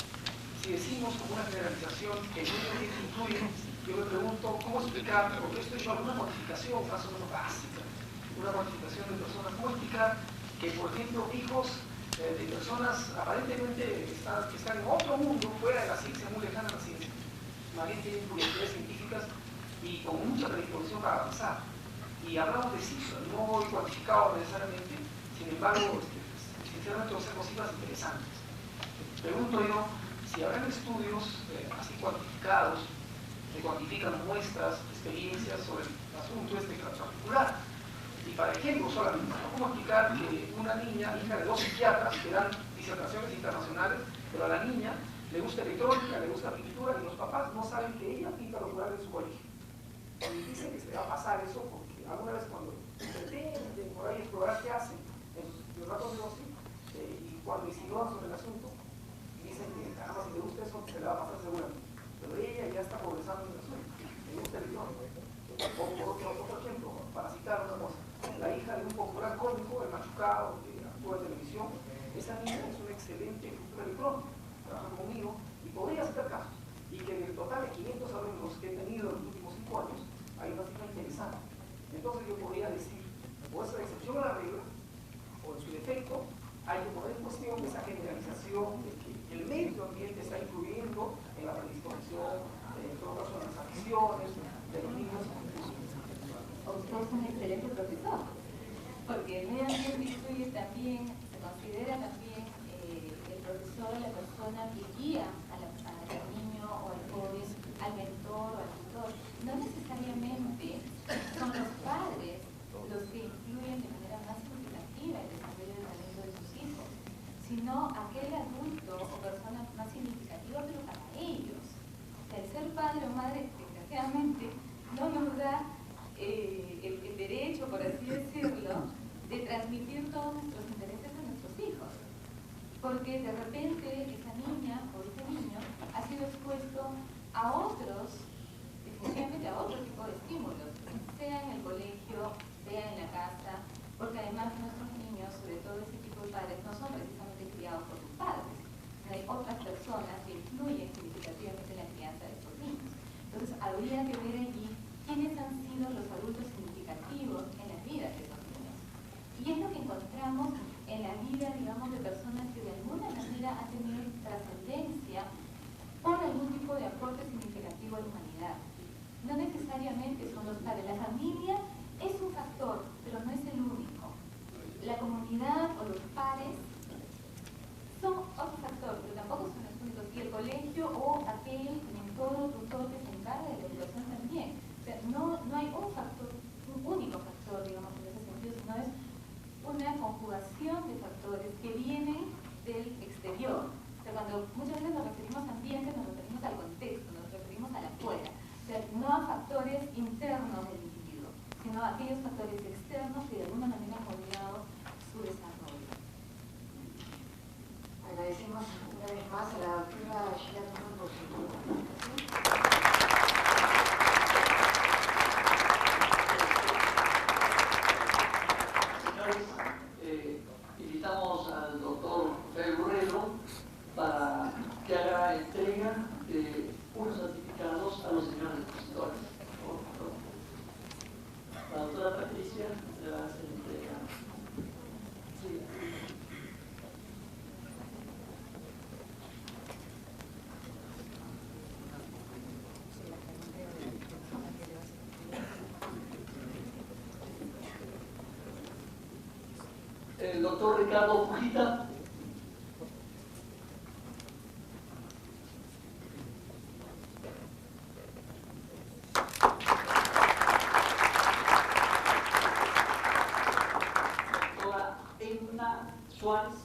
Si decimos como una generalización que no incluye, yo me pregunto cómo explicar, porque esto es alguna modificación más o menos básica, una modificación de personas, cómo explicar que, por ejemplo, hijos de personas aparentemente que están en otro mundo, fuera de la ciencia, muy lejana a la ciencia, más bien tienen curiosidades científicas y con mucha predisposición para avanzar. Y hablamos de cifras, no cuantificado necesariamente, sin embargo, sinceramente observo cifras interesantes. Pregunto yo, si habrán estudios así cuantificados, que cuantifican muestras, experiencias sobre el asunto particular. Y para ejemplo solamente, ¿cómo explicar que una niña, hija de 2 psiquiatras, que dan disertaciones internacionales, pero a la niña le gusta electrónica, le gusta pintura, y los papás no saben que ella pinta los murales de su colegio? Y dicen que se va a pasar eso porque alguna vez cuando pretenden por ahí explorar qué hacen en los ratos de ocio, y cuando insinúan sobre el asunto, dicen que caramba, si le gusta eso, se le va a pasar seguramente. Pero ella ya está progresando en el asunto, le gusta electrónica. Otro ejemplo, para citar una cosa, la hija de un popular cómico, el Machucado, que actúa en televisión, esa niña es una excelente escritora electrónica, trabaja conmigo y podría hacer caso. Y que en el total de 500 alumnos que he tenido en los últimos 5 años, hay una cifra interesante. Entonces yo podría decir, o es la excepción a la regla, o en su defecto, hay que poner en cuestión esa generalización de que el medio ambiente está influyendo en la predisposición, en todo caso en las acciones de los niños. Usted es un excelente profesor, porque el medio ambiente influye también, se considera también el profesor, la persona que guía al niño o al joven, al mentor o al tutor. No necesariamente son los padres los que influyen de manera más significativa el desarrollo del talento de sus hijos, sino aquel adulto o persona más significativa, pero para ellos. O sea, el ser padre o madre, desgraciadamente, no nos da el derecho, por así decirlo, de transmitir todos nuestros intereses a nuestros hijos. Porque de repente esa niña o ese niño ha sido expuesto a otros, definitivamente a otro tipo de estímulos, sea en el colegio, sea en la casa, porque además nuestros niños, sobre todo ese tipo de padres, no son precisamente criados por sus padres. Hay otras personas que influyen significativamente en la crianza de estos niños. Entonces habría que ver allí quiénes han sido los adultos significativos en la vida de esos niños. Y es lo que encontramos en la vida, digamos, de personas que de alguna manera han tenido trascendencia por algún tipo de aporte significativo a la humanidad. No necesariamente son los padres. La familia es un factor, pero no es el único. La comunidad o los pares son otro factor, pero tampoco son los únicos. Y el colegio o aquel mentor o tutor que se encarga de la educación también. O sea, no hay un factor, un único factor, digamos, en ese sentido, sino es una conjugación de factores que vienen del exterior. O sea, cuando muchas veces nos referimos a ambiente, nos referimos al contexto, nos referimos a la afuera. O sea, no a factores internos del individuo, sino a aquellos factores externos que de alguna manera han moldeado su desarrollo. Agradecemos una vez más a la doctora Sheila Truman por su presentación. Invitamos al doctor Rafael Borrero para que haga entrega de unos certificados a los señores expositores. La doctora Patricia le va a hacer entrega. Sí. El doctor Ricardo Fujita. Doctora Edna Suárez.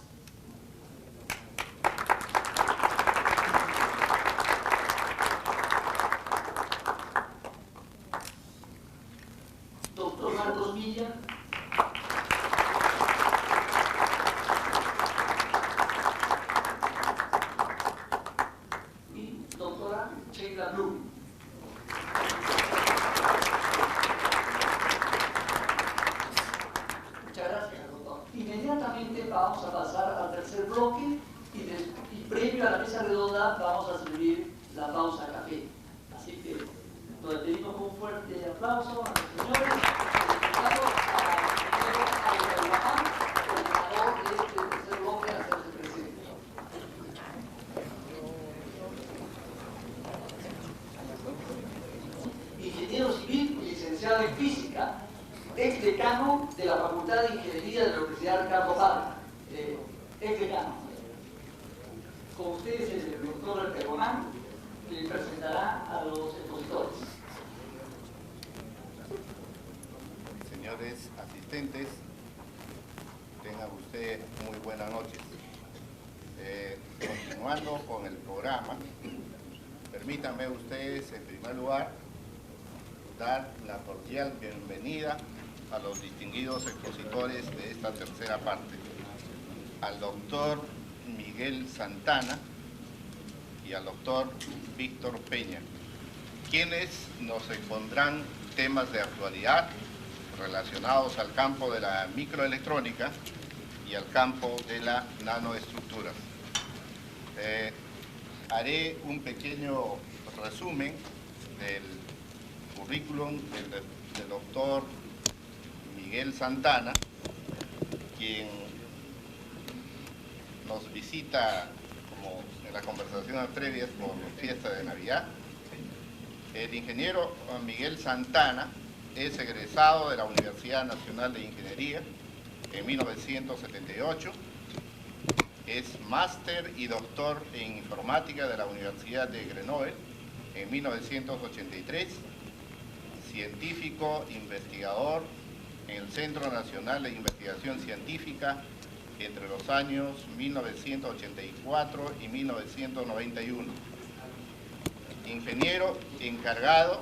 Doctor Marcos Villa. Sheila Blum. aplauso a los señores invitados a Ibrahim, coordinador de este tercer bloque, a hacerse presente. Ingeniero civil y licenciado en física, ex decano de la Facultad de Ingeniería de la Universidad Ricardo Palma. Ex decano. Con ustedes el doctor Pergomán, que presentará a los expositores. Señores asistentes, tengan ustedes muy buenas noches. Continuando con el programa, permítanme ustedes en primer lugar dar la cordial bienvenida a los distinguidos expositores de esta tercera parte, al doctor Miguel Santana y al doctor Víctor Peña, quienes nos expondrán temas de actualidad relacionados al campo de la microelectrónica y al campo de la nanoestructuras. Haré un pequeño resumen del currículum del doctor Miguel Santana, quien nos visita, como en las conversaciones previas, por fiesta de Navidad. El ingeniero Miguel Santana es egresado de la Universidad Nacional de Ingeniería en 1978, es máster y doctor en informática de la Universidad de Grenoble en 1983, científico investigador en el Centro Nacional de Investigación Científica entre los años 1984 y 1991. Ingeniero encargado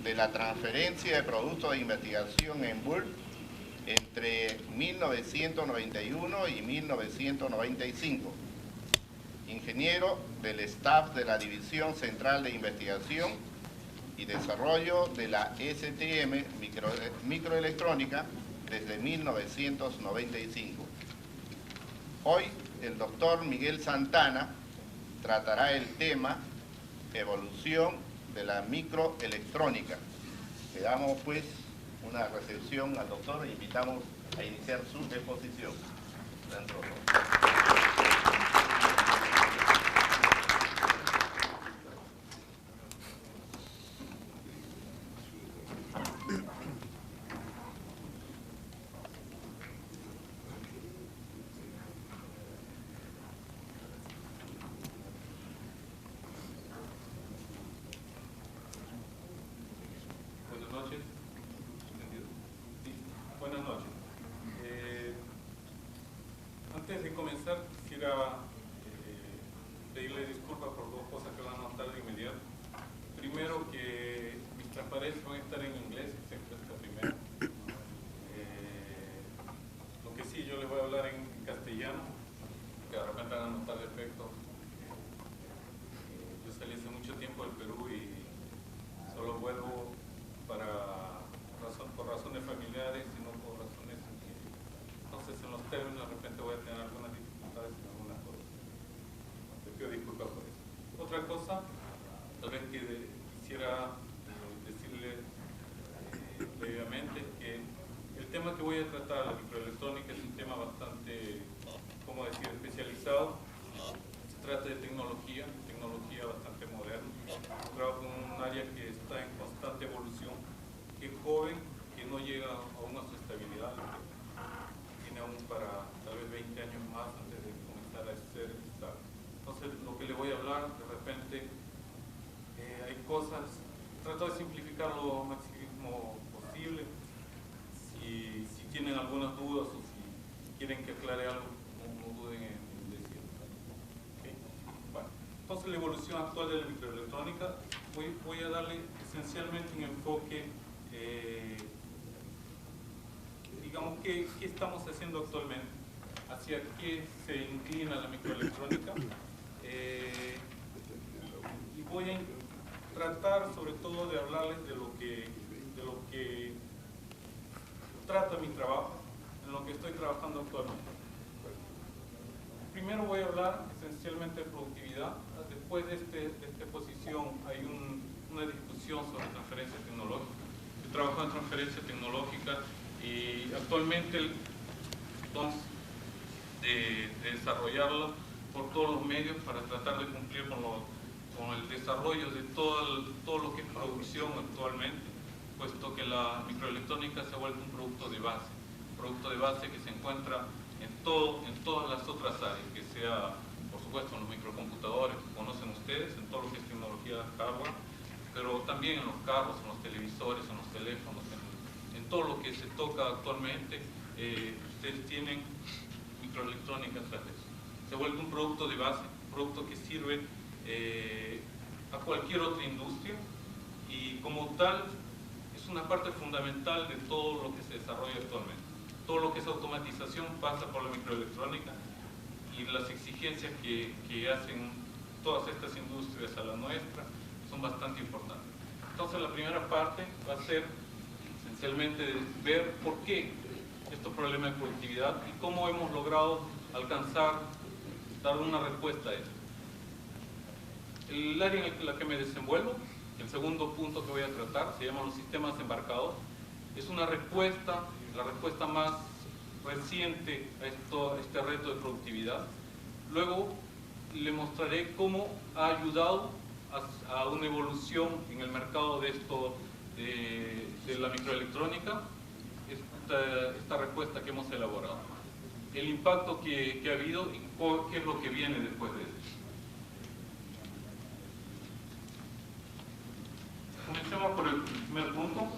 de la transferencia de productos de investigación en BURL entre 1991 y 1995. Ingeniero del staff de la División Central de Investigación y Desarrollo de la STM Microelectrónica desde 1995. Hoy el doctor Miguel Santana tratará el tema evolución de la microelectrónica. Le damos pues una recepción al doctor e invitamos a iniciar su exposición. Antes de comenzar, quisiera pedirle disculpas por dos cosas que van a notar de inmediato. Primero, que mis transparencias van a estar en inglés, excepto esta primera. Lo que sí, yo les voy a hablar en castellano, que de repente van a notar defectos. Yo salí hace mucho tiempo del Perú y solo vuelvo por razones familiares y no por razones... Entonces, en los términos, de repente voy a tener algunas dificultades en algunas cosas. Te pido disculpas por eso. Otra cosa, tal vez que quisiera decirle previamente que el tema que voy a tratar, la microelectrónica, es un tema bastante, ¿cómo decir?, especializado. Se trata de tecnología bastante moderna. Trabajo en un área que está en constante evolución, que es joven, que no llega aún a su estabilidad, tiene aún para tal vez 20 años más antes de comenzar a ser estable. Entonces, lo que le voy a hablar, de repente, hay cosas, trato de simplificar lo máximo posible. Si tienen algunas dudas o si quieren que aclare algo, no duden en decirlo. ¿Okay? Bueno, entonces, la evolución actual de la microelectrónica, voy a darle esencialmente un enfoque, digamos, ¿qué estamos haciendo actualmente? ¿Hacia qué se inclina la microelectrónica? Y voy a tratar sobre todo de hablarles de lo que trata mi trabajo, en lo que estoy trabajando actualmente. Primero voy a hablar esencialmente de productividad. Después de esta exposición hay una discusión sobre transferencia tecnológica. trabajado en transferencia tecnológica y actualmente vamos de desarrollarla por todos los medios para tratar de cumplir con el desarrollo de todo lo que es producción actualmente, puesto que la microelectrónica se ha vuelto un producto de base que se encuentra en todas las otras áreas, que sea, por supuesto, en los microcomputadores que conocen ustedes, en todo lo que es tecnología hardware, pero también en los carros, en los televisores, en los teléfonos, en todo lo que se toca actualmente, ustedes tienen microelectrónica tras eso. Se ha vuelto un producto de base, un producto que sirve a cualquier otra industria y como tal es una parte fundamental de todo lo que se desarrolla actualmente. Todo lo que es automatización pasa por la microelectrónica y las exigencias que hacen todas estas industrias a la nuestra son bastante importantes. Entonces la primera parte va a ser esencialmente ver por qué estos problemas de productividad y cómo hemos logrado dar una respuesta a esto. El área en la que me desenvuelvo, el segundo punto que voy a tratar, se llama los sistemas embarcados. Es una respuesta, la respuesta más reciente a este reto de productividad. Luego le mostraré cómo ha ayudado a una evolución en el mercado de la microelectrónica, esta respuesta que hemos elaborado. El impacto que ha habido y qué es lo que viene después de esto. Comencemos por el primer punto.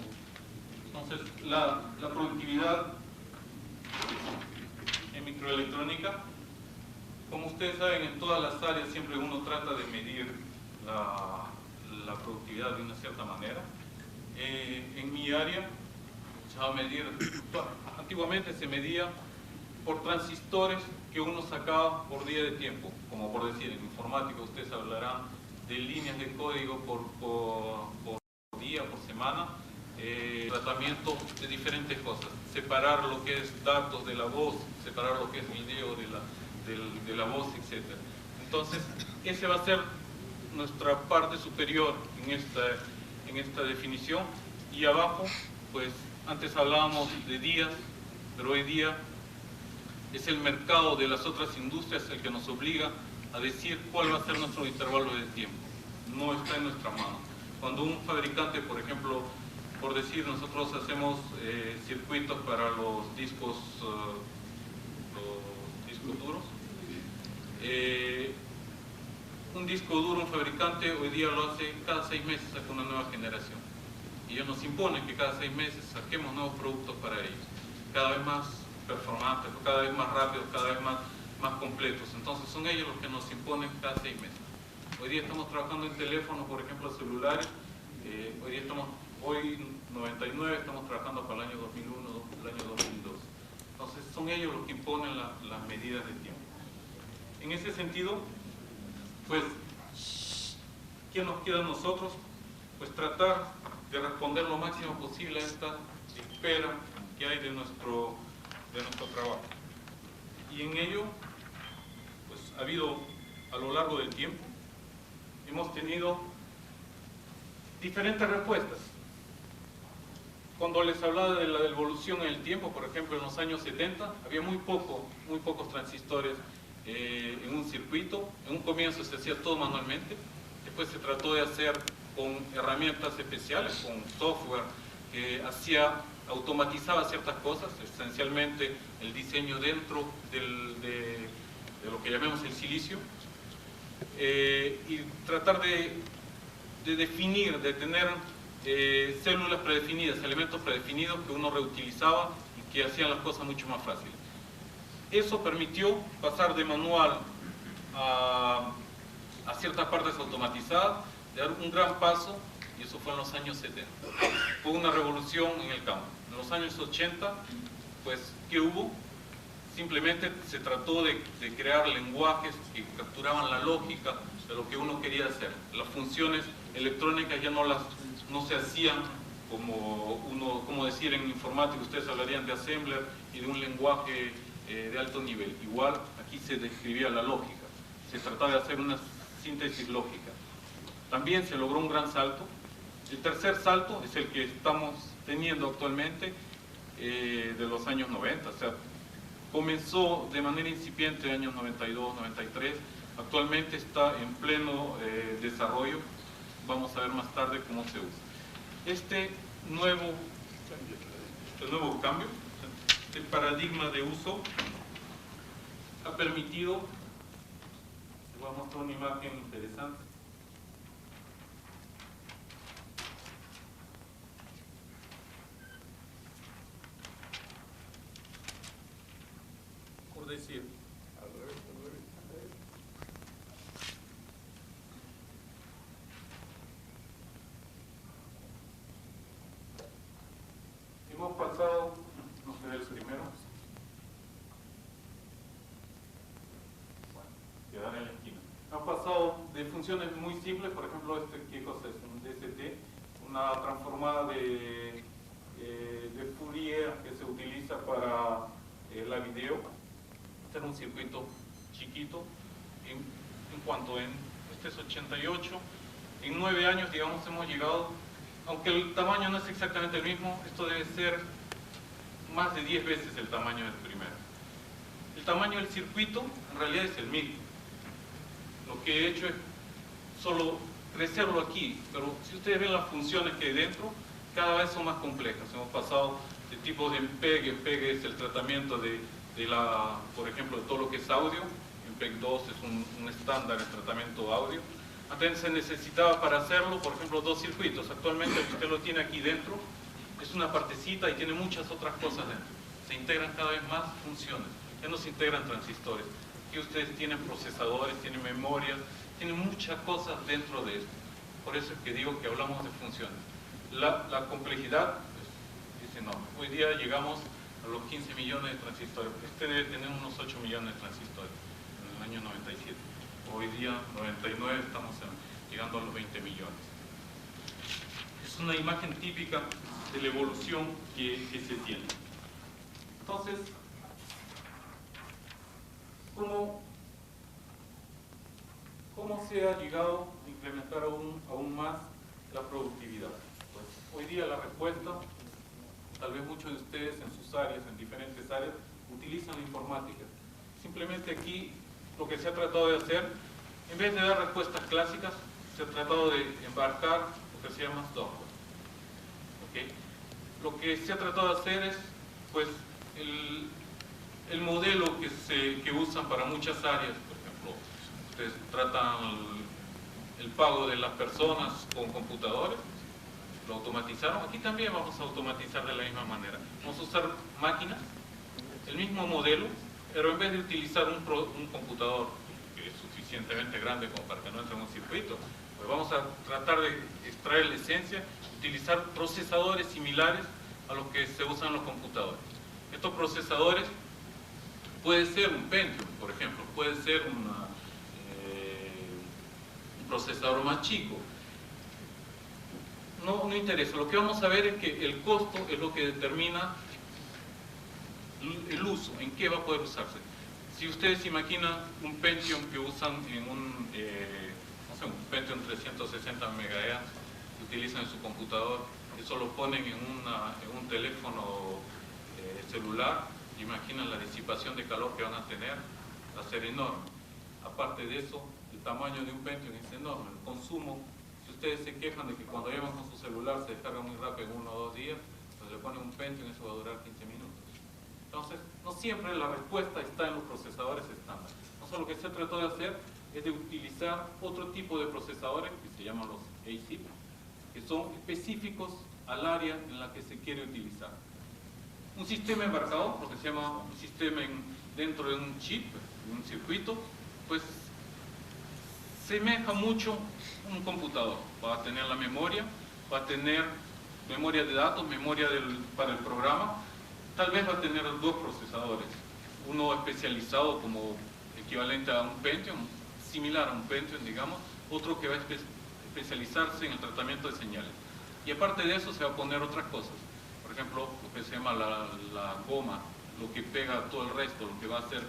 Entonces, la productividad en microelectrónica, como ustedes saben, en todas las áreas siempre uno trata de medir la productividad de una cierta manera. En mi área se va a medir, antiguamente se medía por transistores que uno sacaba por día de tiempo, como por decir, en informática ustedes hablarán de líneas de código por día, por semana, tratamiento de diferentes cosas, separar lo que es datos de la voz, separar lo que es video de la voz, etc. Entonces, ese va a ser nuestra parte superior en esta definición, y abajo, pues antes hablábamos de días, pero hoy día es el mercado de las otras industrias el que nos obliga a decir cuál va a ser nuestro intervalo de tiempo. No está en nuestra mano. Cuando un fabricante, por ejemplo, por decir, nosotros hacemos circuitos para los discos duros, un disco duro, un fabricante hoy día lo hace cada 6 meses, saca una nueva generación. Y ellos nos imponen que cada 6 meses saquemos nuevos productos para ellos, cada vez más performantes, cada vez más rápidos, cada vez más completos. Entonces son ellos los que nos imponen cada 6 meses. Hoy día estamos trabajando en teléfonos, por ejemplo, celulares. Hoy 99, estamos trabajando para el año 2001, el año 2002. Entonces son ellos los que imponen las medidas de tiempo. En ese sentido, pues, ¿qué nos queda a nosotros? Pues tratar de responder lo máximo posible a esta espera que hay de nuestro trabajo. Y en ello, pues ha habido a lo largo del tiempo, hemos tenido diferentes respuestas. Cuando les hablaba de la evolución en el tiempo, por ejemplo, en los años 70, había muy pocos transistores en un circuito. En un comienzo se hacía todo manualmente, después se trató de hacer con herramientas especiales, con software que automatizaba ciertas cosas, esencialmente el diseño dentro de lo que llamamos el silicio, y tratar de definir, de tener células predefinidas, elementos predefinidos que uno reutilizaba y que hacían las cosas mucho más fáciles. Eso permitió pasar de manual a ciertas partes automatizadas, de dar un gran paso, y eso fue en los años 70. Fue una revolución en el campo. En los años 80, pues, ¿qué hubo? Simplemente se trató de crear lenguajes que capturaban la lógica de lo que uno quería hacer. Las funciones electrónicas ya no se hacían como decir en informática, ustedes hablarían de assembler y de un lenguaje de alto nivel. Igual, aquí se describía la lógica. Se trataba de hacer una síntesis lógica. También se logró un gran salto El tercer salto es el que estamos teniendo actualmente de los años 90, o sea, comenzó de manera incipiente en años 92, 93, actualmente está en pleno desarrollo, vamos a ver más tarde cómo se usa. Este nuevo cambio, el paradigma de uso, ha permitido, les voy a mostrar una imagen interesante. Por decir, hemos pasado, no sé el primero, quedar en la esquina. Han pasado de funciones muy simples, por ejemplo, ¿qué cosa es? Un DST, una transformada de Fourier que se utiliza para la video. Este era un circuito chiquito. En cuanto este es 88, en 9 años, digamos, hemos llegado, aunque el tamaño no es exactamente el mismo, esto debe ser más de 10 veces el tamaño del primero. El tamaño del circuito en realidad es el mismo. Lo que he hecho es solo crecerlo aquí, pero si ustedes ven las funciones que hay dentro, cada vez son más complejas. Hemos pasado de tipos de MPEG. MPEG es el tratamiento por ejemplo, de todo lo que es audio. MPEG 2 es un estándar en tratamiento audio. Antes se necesitaba para hacerlo, por ejemplo, 2 circuitos. Actualmente usted lo tiene aquí dentro, es una partecita y tiene muchas otras cosas dentro. Se integran cada vez más funciones, ya no se integran transistores. Aquí ustedes tienen procesadores, tienen memorias, tienen muchas cosas dentro de esto. Por eso es que digo que hablamos de funciones. La complejidad es enorme. Hoy día llegamos a los 15 millones de transistores. Este debe tener unos 8 millones de transistores en el año 97. Hoy día, 99, estamos llegando a los 20 millones. Es una imagen típica de la evolución que se tiene. Entonces, ¿cómo se ha llegado a incrementar aún más la productividad? Pues, hoy día la respuesta, tal vez muchos de ustedes en sus áreas, en diferentes áreas, utilizan la informática. Simplemente aquí lo que se ha tratado de hacer, en vez de dar respuestas clásicas, se ha tratado de embarcar lo que se llama software. ¿Okay? Lo que se ha tratado de hacer es, pues, el modelo que usan para muchas áreas. Por ejemplo, ustedes tratan el pago de las personas con computadores, lo automatizaron. Aquí también vamos a automatizar de la misma manera. Vamos a usar máquinas, el mismo modelo, pero en vez de utilizar un computador que es suficientemente grande como para que no entre en un circuito, pues vamos a tratar de extraer la esencia, utilizar procesadores similares a los que se usan en los computadores. Estos procesadores puede ser un Pentium, por ejemplo, puede ser un procesador más chico. No interesa. Lo que vamos a ver es que el costo es lo que determina el uso, en qué va a poder usarse. Si ustedes imaginan un Pentium que usan en un Pentium 360 MHz que utilizan en su computador, eso lo ponen en un teléfono celular, imaginan la disipación de calor que van a tener, va a ser enorme. Aparte de eso, el tamaño de un Pentium es enorme, el consumo. Si ustedes se quejan de que cuando llevan con su celular se descarga muy rápido en 1 o 2 días, pues le ponen un Pentium y eso va a durar 15 minutos. Entonces, no siempre la respuesta está en los procesadores estándar. Entonces, lo que se trató de hacer es de utilizar otro tipo de procesadores que se llaman los ASIC, que son específicos al área en la que se quiere utilizar. Un sistema embarcado, lo que se llama un sistema dentro de un chip, un circuito, pues semeja mucho un computador. Va a tener la memoria, va a tener memoria de datos, memoria para el programa. Tal vez va a tener 2 procesadores, uno especializado como equivalente a un Pentium, similar a un Pentium, digamos, otro que va a especializarse en el tratamiento de señales. Y aparte de eso se va a poner otras cosas, por ejemplo, lo que se llama la goma, lo que pega todo el resto, lo que va a hacer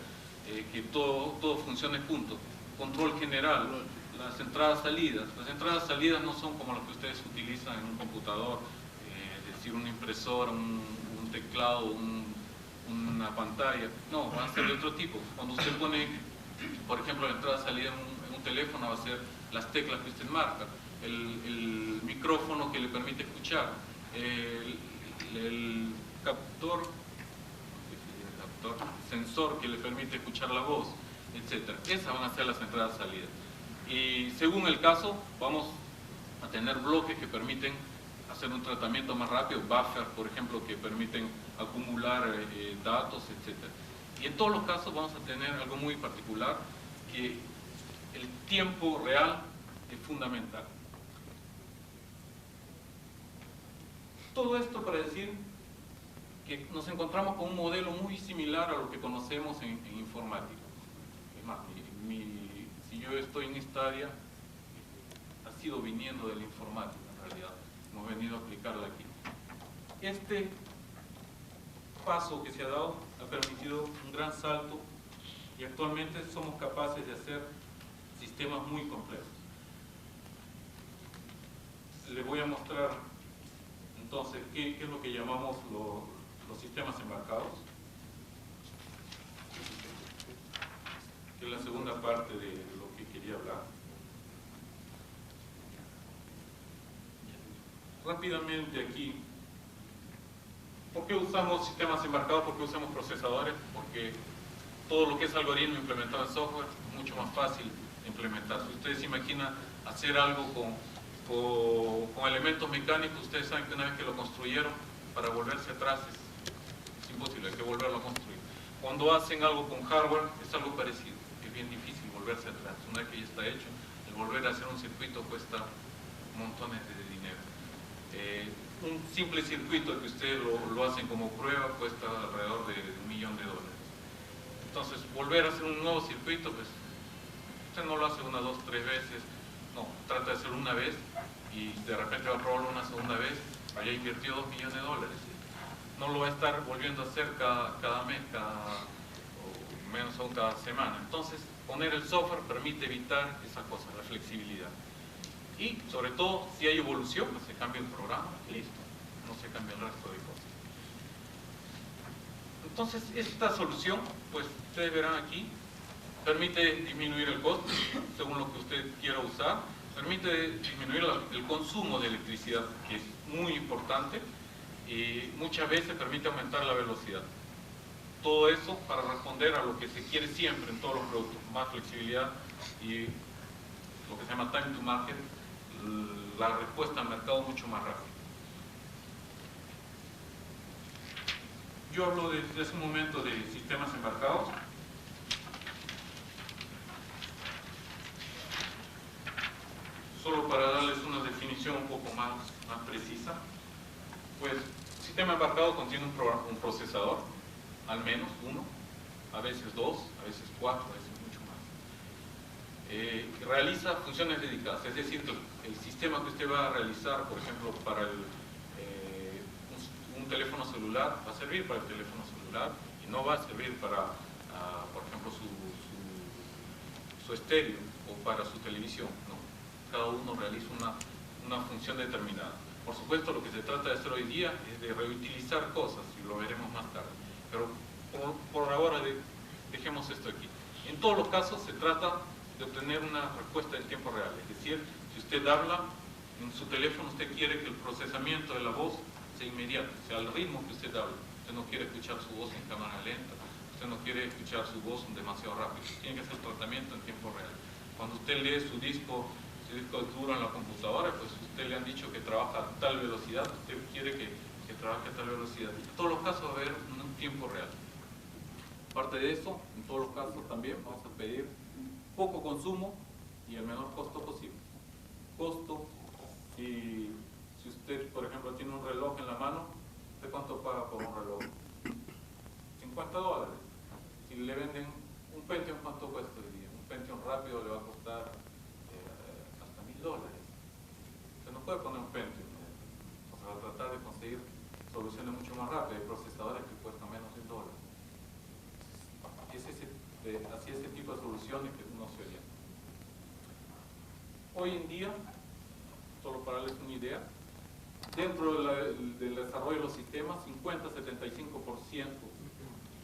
que todo funcione junto, control general, las entradas-salidas. Las entradas-salidas no son como las que ustedes utilizan en un computador, es decir, una impresora, un teclado, una pantalla. No, van a ser de otro tipo. Cuando usted pone, por ejemplo, la entrada-salida en un teléfono, va a ser las teclas que usted marca, el micrófono que le permite escuchar, el sensor que le permite escuchar la voz, etc. Esas van a ser las entradas-salidas. Y según el caso, vamos a tener bloques que permiten hacer un tratamiento más rápido, buffers, por ejemplo, que permiten acumular datos, etc. Y en todos los casos vamos a tener algo muy particular, que el tiempo real es fundamental. Todo esto para decir que nos encontramos con un modelo muy similar a lo que conocemos en informática. Es más, si yo estoy en esta área, ha sido viniendo de la informática en realidad. Hemos venido a aplicarla aquí. Este paso que se ha dado ha permitido un gran salto y actualmente somos capaces de hacer sistemas muy complejos. Les voy a mostrar entonces qué es lo que llamamos los sistemas embarcados, que es la segunda parte de lo que quería hablar. Rápidamente aquí, ¿por qué usamos sistemas embarcados? ¿Por qué usamos procesadores? Porque todo lo que es algoritmo implementado en software es mucho más fácil de implementar. Si ustedes se imaginan hacer algo con elementos mecánicos, ustedes saben que una vez que lo construyeron, para volverse atrás es imposible, hay que volverlo a construir. Cuando hacen algo con hardware es algo parecido, es bien difícil volverse atrás. Una vez que ya está hecho, el volver a hacer un circuito cuesta montones de dinero. Un simple circuito que ustedes lo hacen como prueba cuesta alrededor de $1 millón. Entonces, volver a hacer un nuevo circuito, pues usted no lo hace una, dos, tres veces, no, trata de hacerlo una vez y de repente va a probarlo una segunda vez, haya invertido $2 millones. No lo va a estar volviendo a hacer cada mes, o menos aún cada semana. Entonces, poner el software permite evitar esas cosas, la flexibilidad. Y, sobre todo, si hay evolución, pues se cambia el programa, listo, no se cambia el resto de cosas. Entonces, esta solución, pues ustedes verán aquí, permite disminuir el costo, según lo que usted quiera usar, permite disminuir el consumo de electricidad, que es muy importante, y muchas veces permite aumentar la velocidad. Todo eso para responder a lo que se quiere siempre en todos los productos, más flexibilidad y lo que se llama time to market, la respuesta al mercado mucho más rápida. Yo hablo desde hace un momento de sistemas embarcados. Solo para darles una definición un poco más precisa, pues sistema embarcado contiene un procesador, al menos uno, a veces dos, a veces cuatro, a veces mucho más. Realiza funciones dedicadas, es decir, que el sistema que usted va a realizar, por ejemplo, para un teléfono celular, va a servir para el teléfono celular y no va a servir para, por ejemplo, su estéreo o para su televisión, no. Cada uno realiza una función determinada. Por supuesto, lo que se trata de hacer hoy día es de reutilizar cosas, y lo veremos más tarde. Pero por ahora dejemos esto aquí. En todos los casos se trata de obtener una respuesta en tiempo real. Es decir, si usted habla en su teléfono, usted quiere que el procesamiento de la voz sea inmediato, sea al ritmo que usted habla. Usted no quiere escuchar su voz en cámara lenta, usted no quiere escuchar su voz demasiado rápido. Tiene que hacer el tratamiento en tiempo real. Cuando usted lee su disco duro en la computadora, pues usted le han dicho que trabaja a tal velocidad, usted quiere que trabaje a tal velocidad. En todos los casos va a haber un tiempo real. Aparte de eso, en todos los casos también vamos a pedir poco consumo y el menor costo posible. Costo, si usted, por ejemplo, tiene un reloj en la mano, ¿usted cuánto paga por un reloj? $50. Si le venden un Pentium, ¿cuánto cuesta hoy día? Un Pentium rápido le va a costar hasta $1000. Usted no puede poner un Pentium, o sea, va a tratar de conseguir soluciones mucho más rápidas, hay procesadores que cuestan menos de $100. Es así ese tipo de soluciones que uno se orienta. Hoy en día, solo para darles una idea, dentro del desarrollo de los sistemas, 50-75%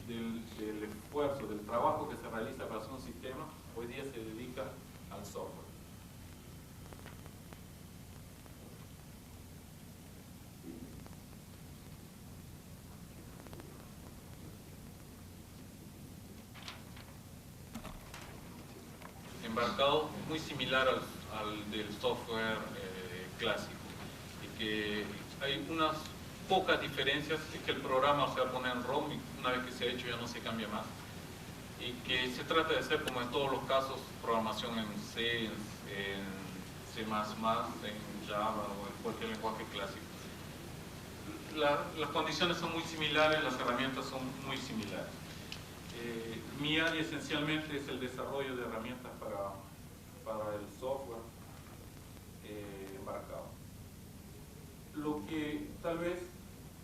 del esfuerzo, del trabajo que se realiza para hacer un sistema, hoy día se dedica al software. Embarcado muy similar al del software clásico, y que hay unas pocas diferencias, es que el programa se va a poner en ROM y una vez que se ha hecho ya no se cambia más, y que se trata de hacer, como en todos los casos, programación en C, en C++, en Java o en cualquier lenguaje clásico. Las condiciones son muy similares, las herramientas son muy similares. Mi área esencialmente es el desarrollo de herramientas para el software embarcado. Lo que tal vez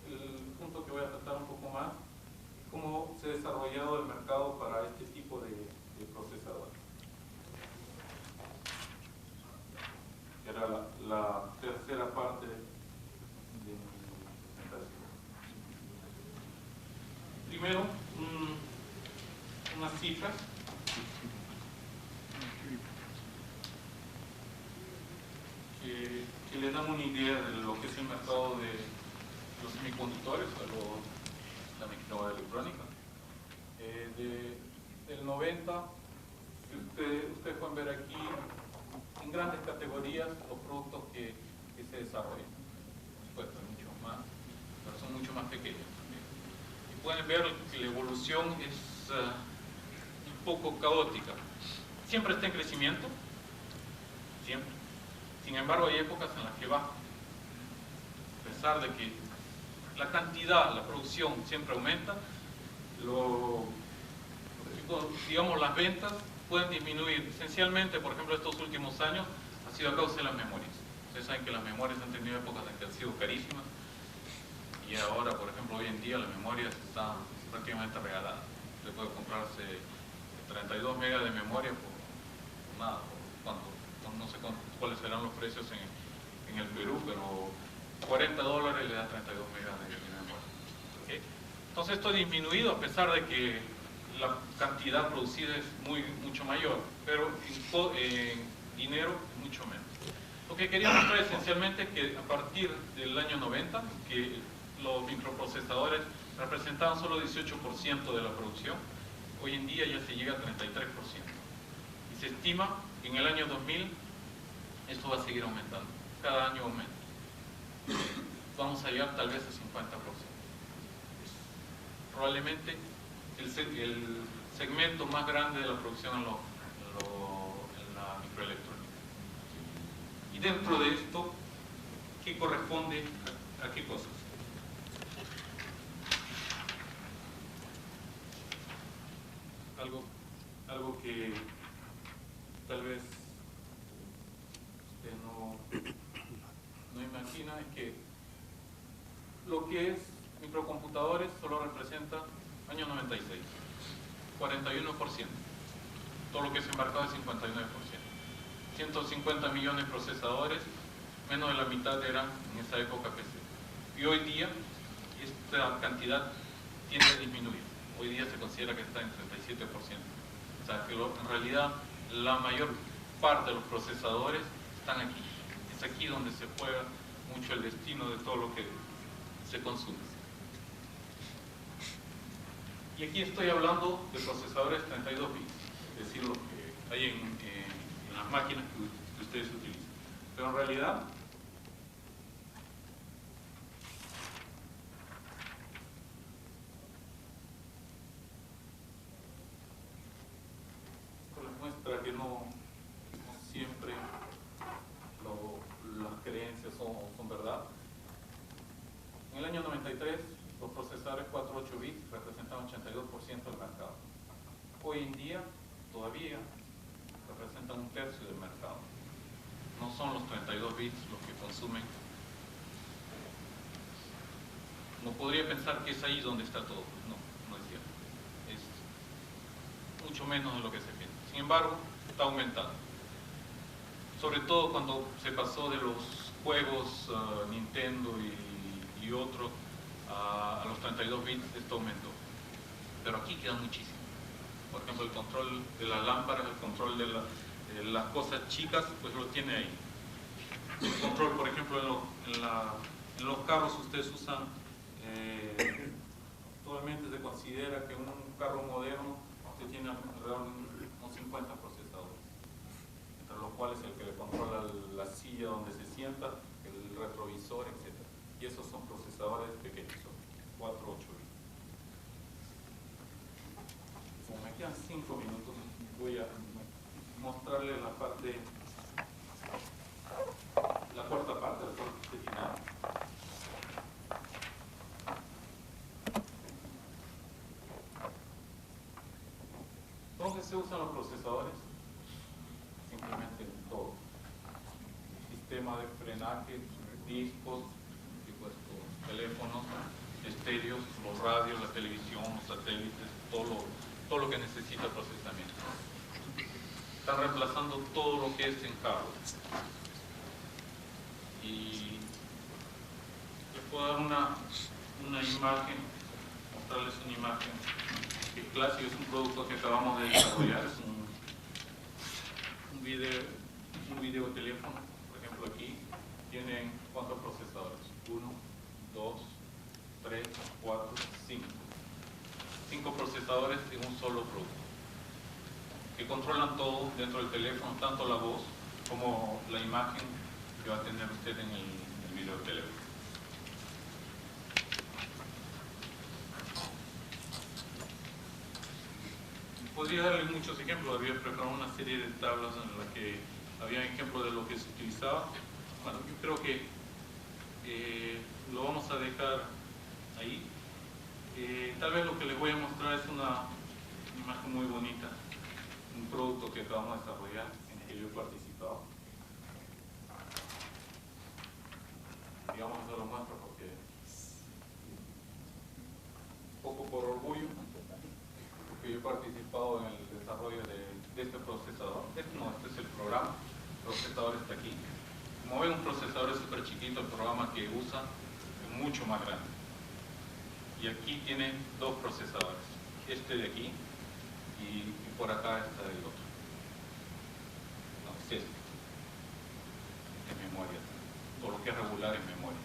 el punto que voy a tratar un poco más es cómo se ha desarrollado el mercado para este tipo de procesadores. Que era la tercera parte de mi presentación. Primero, unas cifras. Que les dan una idea de lo que es el mercado de los semiconductores, la maquinaria electrónica. Del 90, ustedes pueden ver aquí en grandes categorías los productos que se desarrollan. Pues mucho más, pero son mucho más pequeños también. Y pueden ver que la evolución es un poco caótica. Siempre está en crecimiento, siempre. Sin embargo, hay épocas en las que baja. A pesar de que la cantidad, la producción siempre aumenta, digamos, las ventas pueden disminuir. Esencialmente, por ejemplo, estos últimos años ha sido a causa de las memorias. Ustedes saben que las memorias han tenido épocas en que han sido carísimas y ahora, por ejemplo, hoy en día las memorias están prácticamente regaladas. Usted puede comprarse 32 megas de memoria por nada, no sé cuáles serán los precios en el Perú, pero $40 le da 32 megas de memoria. ¿Okay? Entonces esto ha disminuido a pesar de que la cantidad producida es mucho mayor, pero en dinero mucho menos. Lo que quería mostrar esencialmente es que a partir del año 90, que los microprocesadores representaban solo 18% de la producción, hoy en día ya se llega a 33%. Y se estima que en el año 2000 esto va a seguir aumentando, cada año aumenta. Vamos a llegar tal vez a 50%. Probablemente el segmento más grande de la producción en la microelectrónica. Y dentro de esto, ¿qué corresponde a qué cosas? Algo que tal vez usted no imagina es que lo que es microcomputadores solo representa año 96, 41%. Todo lo que es embarcado es 59%. 150 millones de procesadores, menos de la mitad eran en esa época PC. Y hoy día esta cantidad tiende a disminuir. Hoy día se considera que está en 37%. O sea que en realidad la mayor parte de los procesadores están aquí. Es aquí donde se juega mucho el destino de todo lo que se consume. Y aquí estoy hablando de procesadores 32 bits, es decir, lo que hay en las máquinas que ustedes utilizan. Pero en realidad, esto les muestra que no siempre las creencias son verdad. En el año 93, los procesadores 4.8 bits representaban 82% del mercado. Hoy en día, todavía representan un tercio del mercado. No son los 32 bits los que consumen. No podría pensar que es ahí donde está todo. No es cierto. Es mucho menos de lo que se piensa. Sin embargo, está aumentando. sobre todo cuando se pasó de los juegos Nintendo y otros a los 32 bits, esto aumentó. Pero aquí queda muchísimo. Por ejemplo, el control de las lámparas, el control de las cosas chicas, pues lo tiene ahí. El control, por ejemplo, en los carros ustedes usan, actualmente se considera que un carro moderno usted tiene alrededor de unos 50 procesadores, entre los cuales el que le controla la silla donde se sienta, el retrovisor, etc. Y esos son procesadores pequeños, son 4 o 8 bits. Como me quedan 5 minutos, voy a mostrarles la cuarta parte, la parte final. ¿Dónde se usan los procesadores? Simplemente en todo. Sistema de frenaje, discos, teléfonos, estéreos, los radios, la televisión, los satélites, todo lo que necesita procesamiento. Están reemplazando todo lo que es en hardware. Y les puedo dar una imagen, mostrarles una imagen. Que Clásico es un producto que acabamos de desarrollar, es un video teléfono. Por ejemplo, aquí tienen ¿cuántos procesadores? 1, 2, 3, 4, 5. 5 procesadores en un solo producto, que controlan todo dentro del teléfono, tanto la voz como la imagen que va a tener usted en el video teléfono. Podría darle muchos ejemplos, había preparado una serie de tablas en las que había ejemplos de lo que se utilizaba. Bueno, yo creo que lo vamos a dejar ahí. Tal vez lo que les voy a mostrar es una imagen muy bonita, un producto que acabamos de desarrollar en el que yo he participado. Digamos que se lo muestro porque un poco por orgullo, porque yo he participado en el desarrollo de este procesador. Este es el programa, el procesador está aquí. Como ven, un procesador es súper chiquito, el programa que usa es mucho más grande. Y aquí tiene 2 procesadores, este de aquí y por acá está el otro. No, es este. Es memoria. Todo lo que es regular es memoria.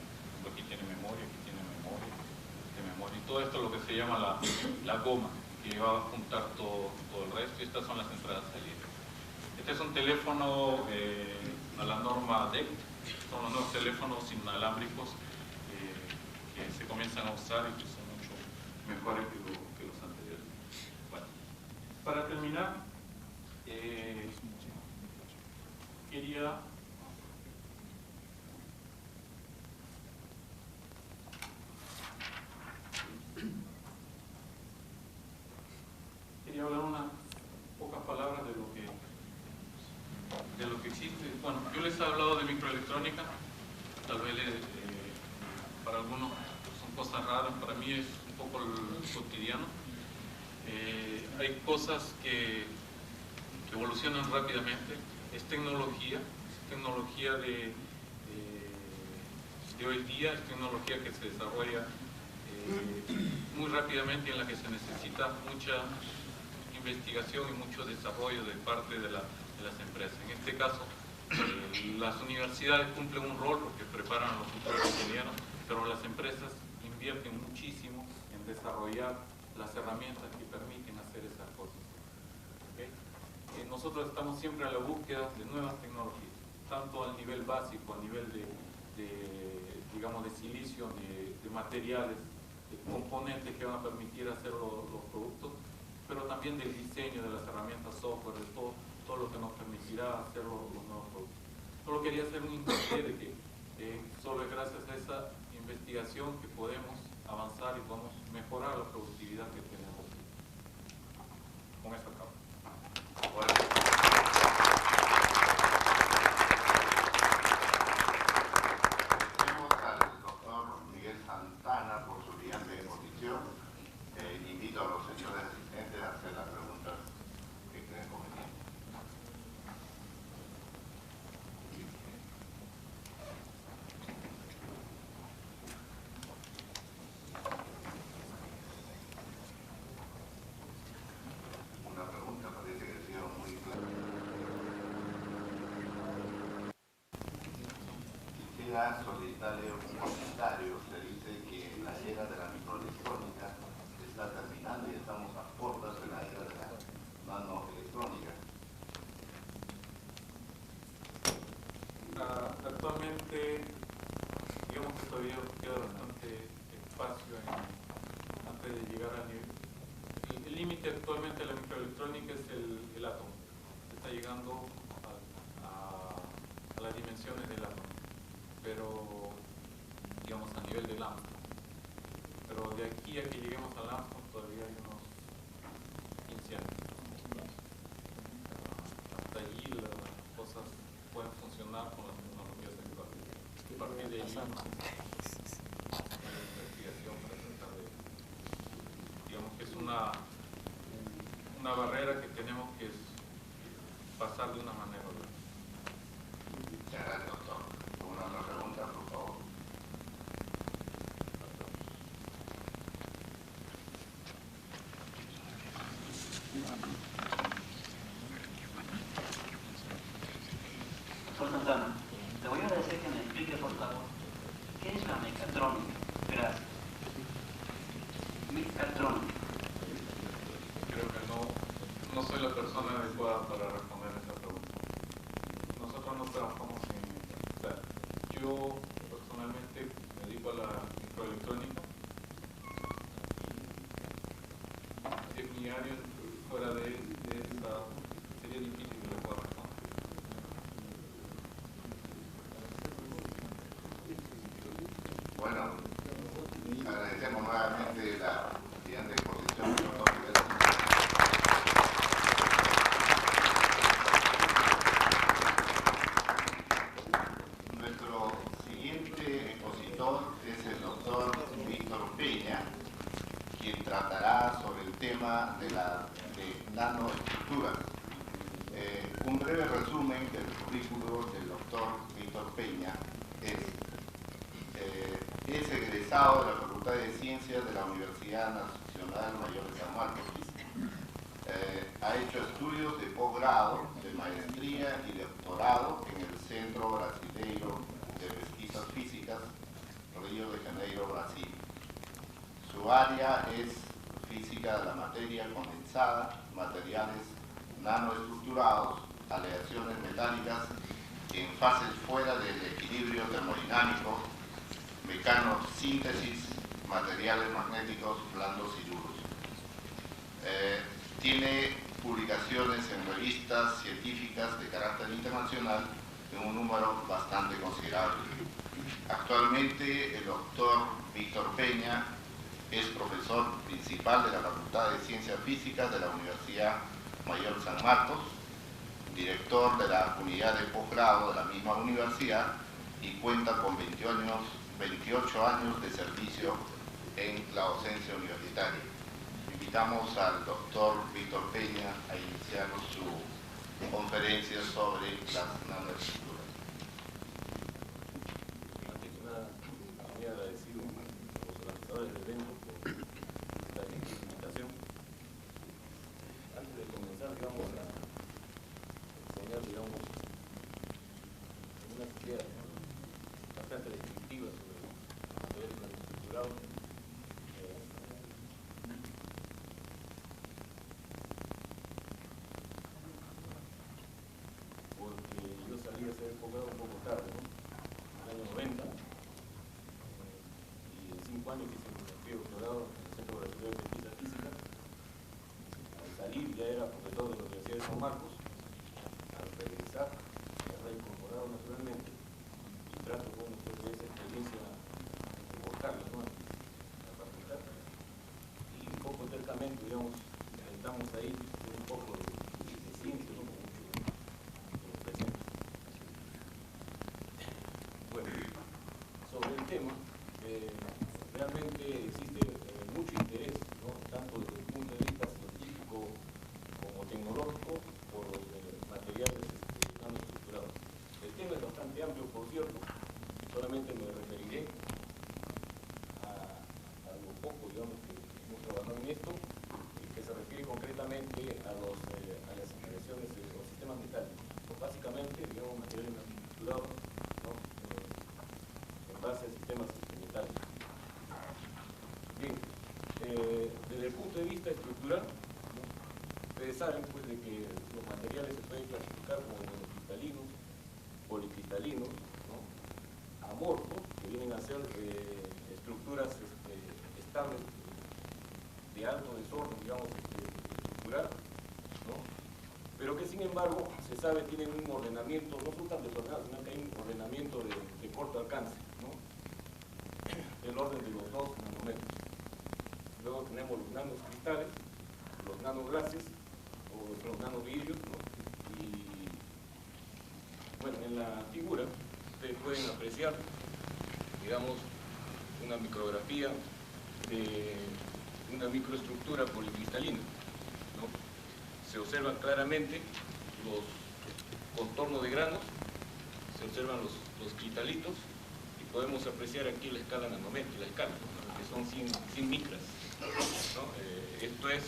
Aquí tiene memoria, aquí tiene memoria, y todo esto es lo que se llama la goma, que va a juntar todo el resto, y estas son las entradas salidas. Este es un teléfono a la norma DECT, son los nuevos teléfonos inalámbricos que se comienzan a usar y que son mucho mejores que los anteriores. Bueno, para terminar, quería hablar unas pocas palabras de lo que existe. Bueno, yo les he hablado de microelectrónica, tal vez para algunos son cosas raras, para mí es un poco el cotidiano. Hay cosas que evolucionan rápidamente, es tecnología de hoy día, es tecnología que se desarrolla muy rápidamente y en la que se necesita mucha investigación y mucho desarrollo de parte de las empresas. En este caso, las universidades cumplen un rol porque preparan a los futuros ingenieros, pero las empresas invierten muchísimo en desarrollar las herramientas que permiten hacer esas cosas. ¿Okay? Nosotros estamos siempre a la búsqueda de nuevas tecnologías, tanto al nivel básico, a nivel digamos, de silicio, de materiales, de componentes que van a permitir hacer los productos, pero también del diseño de las herramientas software, de todo lo que nos permitirá hacer los nuevos productos. Solo quería hacer un hincapié de que solo es gracias a esa investigación que podemos avanzar y podemos mejorar la productividad que tenemos. Con esto acabo. Tenemos al doctor Miguel Santana por su brillante exposición. Invito a los señores asistentes a hacer las preguntas que creen convenientes. quisiera solicitarle un comentario. Se dice que la era de la microelectrónica está terminando y estamos a puertas de la era de la nanoelectrónica. Actualmente, digamos que todavía queda bastante espacio antes de llegar al nivel. El límite actualmente de la microelectrónica es el átomo. Está llegando a las dimensiones del átomo, pero digamos a nivel del átomo. Pero de aquí a que lleguemos al átomo todavía hay unos 15 años. Hasta allí las cosas pueden funcionar con las tecnologías actuales. A partir de allí, una investigación para tratar de, digamos que es una barrera que tenemos que pasar de una manera u otra. Muchas gracias, doctor. ¿Alguna otra pregunta, por favor? Doctor Santana, le voy a agradecer que me explique, por favor, ¿qué es la mecatrónica? Gracias. Mecatrónica. Creo que no soy la persona adecuada para responder esa pregunta. Nosotros no trabajamos en... O sea, yo personalmente me dedico a la microelectrónica y es mi área. Fuera de esa sería difícil que le pueda responder. Bueno, agradecemos nuevamente la brillante exposición del doctor Rivera. Nuestro siguiente expositor es el doctor Víctor Peña, quien tratará sobre el tema de nanoestructuras. Un breve resumen del currículo del doctor Víctor Peña es egresado de la Facultad de Ciencias de la Universidad Nacional Mayor de San Marcos. Ha hecho estudios de posgrado, de maestría y de doctorado en el Centro Brasileiro de Pesquisas Físicas, Río de Janeiro, Brasil. Su área es física de la materia condensada, materiales nanoestructurados, aleaciones metálicas en fases fuera del equilibrio termodinámico, mecanosíntesis, materiales magnéticos blandos y duros. Tiene publicaciones en revistas científicas de carácter internacional en un número bastante considerable. Actualmente el doctor Víctor Peña es profesor principal de la Facultad de Ciencias Físicas de la Universidad Mayor de San Marcos, director de la unidad de posgrado de la misma universidad y cuenta con 28 años de servicio en la docencia universitaria. Invitamos al doctor Víctor Peña a iniciar su conferencia sobre las nanoestructuras. Antes que nada, muy agradecido a los organizadores del evento por esta invitación. Antes de comenzar, vamos a enseñar, digamos, unas ideas bastante descriptivas sobre los materiales nanoestructurados. Porque yo salí a hacer posgrado un poco tarde, ¿no? En el año 90, y en 5 años hice un doctorado en el Centro Brasileño de Pesquisas Físicas. Al salir ya era profesor de la Universidad de San Marcos. Al regresar, me he reincorporado naturalmente y trato con esa experiencia de buscarla, ¿no? En la facultad. Y un poco cercamente, digamos, intentamos ahí un poco de ciencia, ¿no? Presente. Bueno, sobre el tema, realmente existe mucho interés, ¿no? Tanto desde el punto de vista científico como tecnológico, por los materiales nanoestructurados. El tema es bastante amplio, por cierto, solamente me referiré a lo poco, digamos, que hemos trabajado en esto, que se refiere concretamente a las aleaciones de los sistemas metálicos. Básicamente, digamos, materiales nanoestructurados, ¿no? base a sistemas metálicos. Bien, desde el punto de vista estructural, ¿no? Ustedes saben pues, de que los materiales se pueden clasificar como monocristalinos, policristalinos, ¿no? Amorfos, que vienen a ser estructuras estables de alto desorden, digamos, estructural, ¿no? Pero que sin embargo se sabe tienen un ordenamiento, no son tan desordenados, sino que hay un ordenamiento de corto alcance, ¿no? Del orden de los 2 nanómetros. Luego tenemos los nanocristales, los nanoglases o los nanovidrios, ¿no? Y bueno, en la figura ustedes pueden apreciar, digamos, una micrografía de una microestructura policristalina, ¿no? Se observan claramente los contornos de granos, se observan los cristalitos y podemos apreciar aquí la escala nanométrica, la escala, ¿no? Que son 100 micras, ¿no? Esto es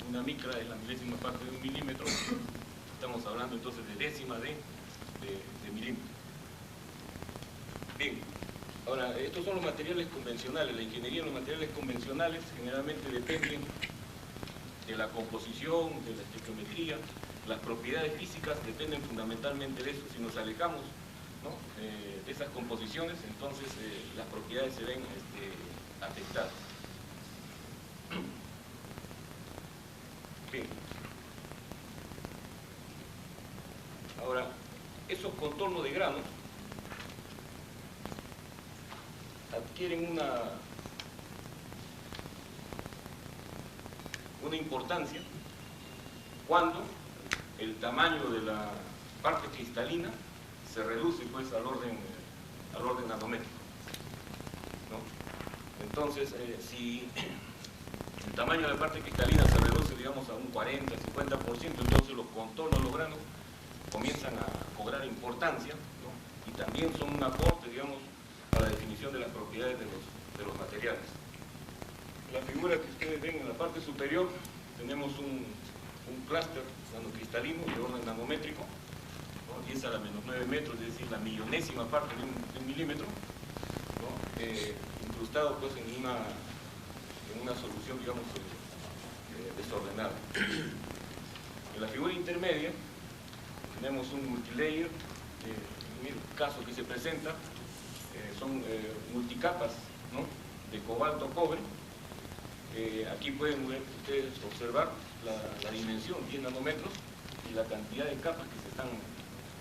una micra, es la milésima parte de un milímetro. Estamos hablando entonces de décima de milímetro. Bien, ahora estos son los materiales convencionales. La ingeniería en los materiales convencionales generalmente dependen de la composición, de la estequiometría. Las propiedades físicas dependen fundamentalmente de eso. Si nos alejamos, ¿no? De esas composiciones, entonces las propiedades se ven afectadas. Bien. Ahora, esos contornos de granos adquieren una importancia cuando el tamaño de la parte cristalina se reduce pues al orden nanométrico, ¿no? Entonces, si el tamaño de la parte cristalina se reduce, digamos, a un 40, 50%, entonces los contornos de los granos comienzan a cobrar importancia, ¿no? Y también son un aporte, digamos, a la definición de las propiedades de los materiales. En la figura que ustedes ven en la parte superior tenemos un clúster nanocristalino de orden nanométrico, ¿no? 10 a la menos 9 metros, es decir, la millonésima parte de un milímetro, ¿no? Incrustado pues en una solución, digamos, desordenada. En la figura intermedia tenemos un multilayer, en el caso que se presenta, son multicapas, ¿no? De cobalto-cobre. Aquí pueden ustedes observar la dimensión, 10 nanómetros, y la cantidad de capas que se están,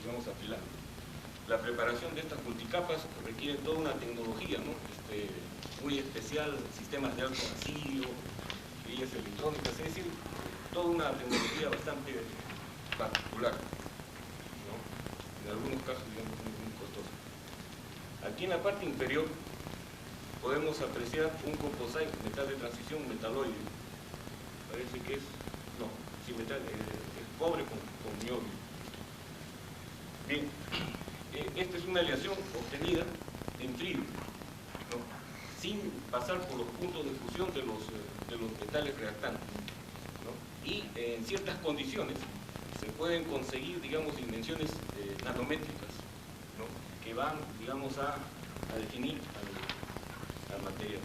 digamos, afilando. La preparación de estas multicapas requiere toda una tecnología, ¿no? Muy especial, sistemas de alto vacío, vías electrónicas, es decir, toda una tecnología bastante particular, ¿no? En algunos casos, digamos, muy costosa. Aquí en la parte inferior podemos apreciar un composite, metal de transición metaloide. Parece que es, no, sí, metal, es cobre con niobio. Bien, esta es una aleación obtenida en frío, ¿no? Sin pasar por los puntos de fusión de los metales reactantes, ¿no? Y en ciertas condiciones se pueden conseguir, digamos, dimensiones nanométricas, ¿no? Que van, digamos, a definir al material.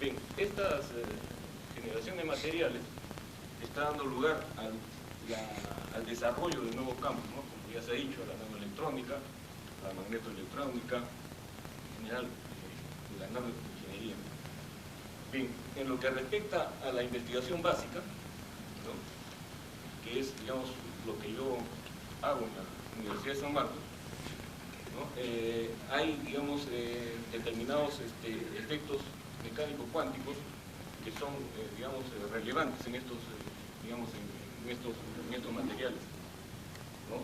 Bien, esta generación de materiales está dando lugar al desarrollo de nuevos campos, ¿no? Como ya se ha dicho, la nanoelectrónica, la magnetoelectrónica, en general, la nanoingeniería. Bien, en lo que respecta a la investigación básica, ¿no? Que es, digamos, lo que yo hago en la Universidad de San Marcos, ¿no? Hay, digamos, determinados efectos mecánicos cuánticos que son, digamos, relevantes en estos, digamos, en estos materiales, ¿no?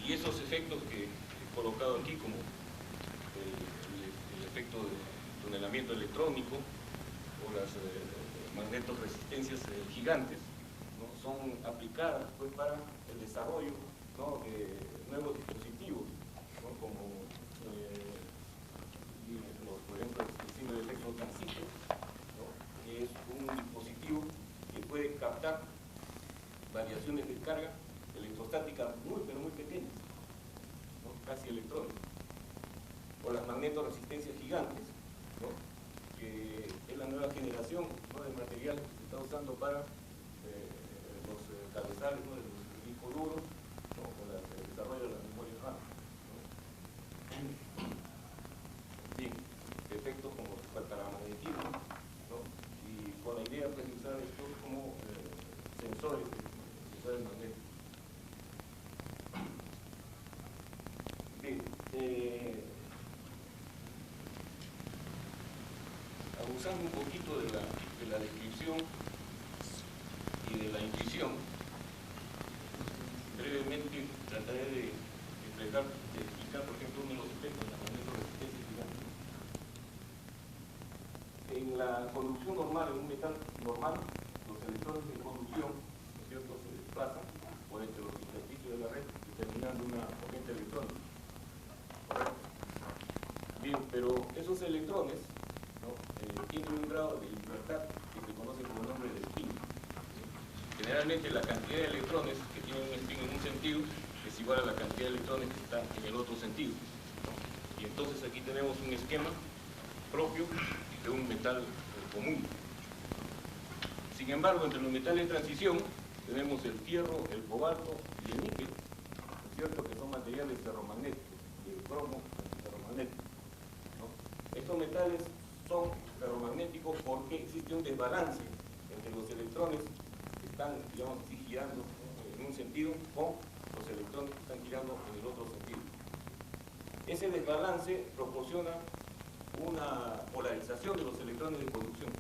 Y esos efectos que he colocado aquí, como el efecto de tunelamiento electrónico o las magnetoresistencias gigantes, ¿no? Son aplicadas pues, para el desarrollo, ¿no? De nuevos dispositivos, ¿no? Como por ejemplo, el símbolo de electrotransistor, ¿no? Que es un dispositivo dispositivo que puede captar variaciones de carga electrostática muy pero muy pequeñas, ¿no? Casi electrónicas, o las magnetoresistencias gigantes, ¿no? Que es la nueva generación, ¿no?, de material que se está usando para los cabezales, ¿no?, de los discos duros, ¿no?, con el desarrollo de la memoria RAM, ¿no? Bien, efectos como el paramagnetismo, ¿no?, y con la idea pues, de usar estos como sensores magnéticos. Bien, abusando un poquito de la descripción y de la intuición, brevemente trataré de explicar, por ejemplo, uno de los efectos de la magnetoresistencia gigante. En la conducción normal, en un metal normal, los electrones de conducción, ¿no es cierto?, se desplazan por entre los intersticios de la red, determinando una corriente electrónica. ¿Correcto? Bien, pero esos electrones, ¿no?, tienen un grado de libertad que se conoce como el nombre de spin. Generalmente la cantidad de electrones que tienen un spin en un sentido es igual a la cantidad de electrones que está en el otro sentido, ¿no? Y entonces aquí tenemos un esquema propio de un metal común. Sin embargo, entre los metales de transición tenemos el fierro, el cobalto y el níquel, ¿no es cierto?, que son materiales ferromagnéticos, y el cromo ferromagnético, ¿no? Estos metales son ferromagnéticos porque existe un desbalance entre los electrones que están, digamos así, girando en un sentido con los electrones que están girando en el otro sentido. Ese desbalance proporciona una polarización de los electrones de conducción.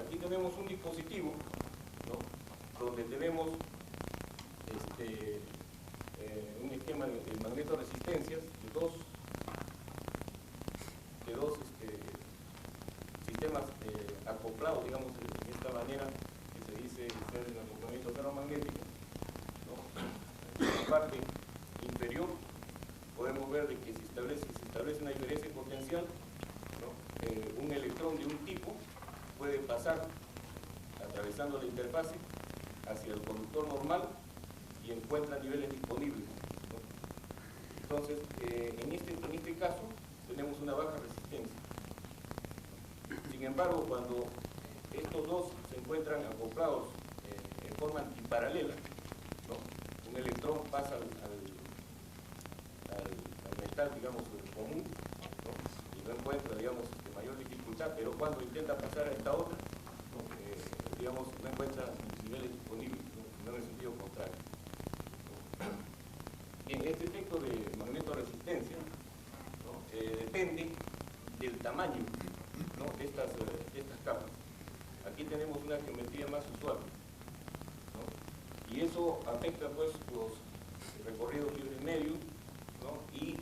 Aquí tenemos un dispositivo, ¿no?, donde tenemos un esquema de magnetoresistencias de dos sistemas acoplados, digamos, de esta manera que se dice ser el acoplamiento ferromagnético, ¿no? En la parte inferior podemos ver de que se establece una diferencia potencial, ¿no? Un electrón de un tipo puede pasar atravesando la interfase hacia el conductor normal y encuentra niveles disponibles, ¿no? Entonces, en este caso tenemos una baja resistencia. Sin embargo, cuando estos dos se encuentran acoplados en forma antiparalela, ¿no?, un electrón pasa al metal, digamos, común, ¿no?, y no encuentra, digamos, mayor dificultad, pero cuando intenta pasar a esta otra, ¿no?, digamos, no encuentra niveles disponibles, no en el sentido contrario, ¿no? Bien, este efecto de magnetoresistencia, ¿no?, depende del tamaño, ¿no?, de estas capas. Aquí tenemos una geometría más usual, ¿no?, y eso afecta pues los recorridos libres medios, ¿no?, y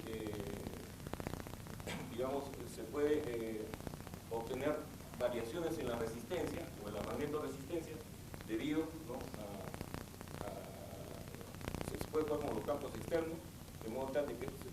digamos se puede obtener variaciones en la resistencia o en la magnetoresistencia debido, ¿no?, se puede jugar con los campos externos, de modo tal de que estos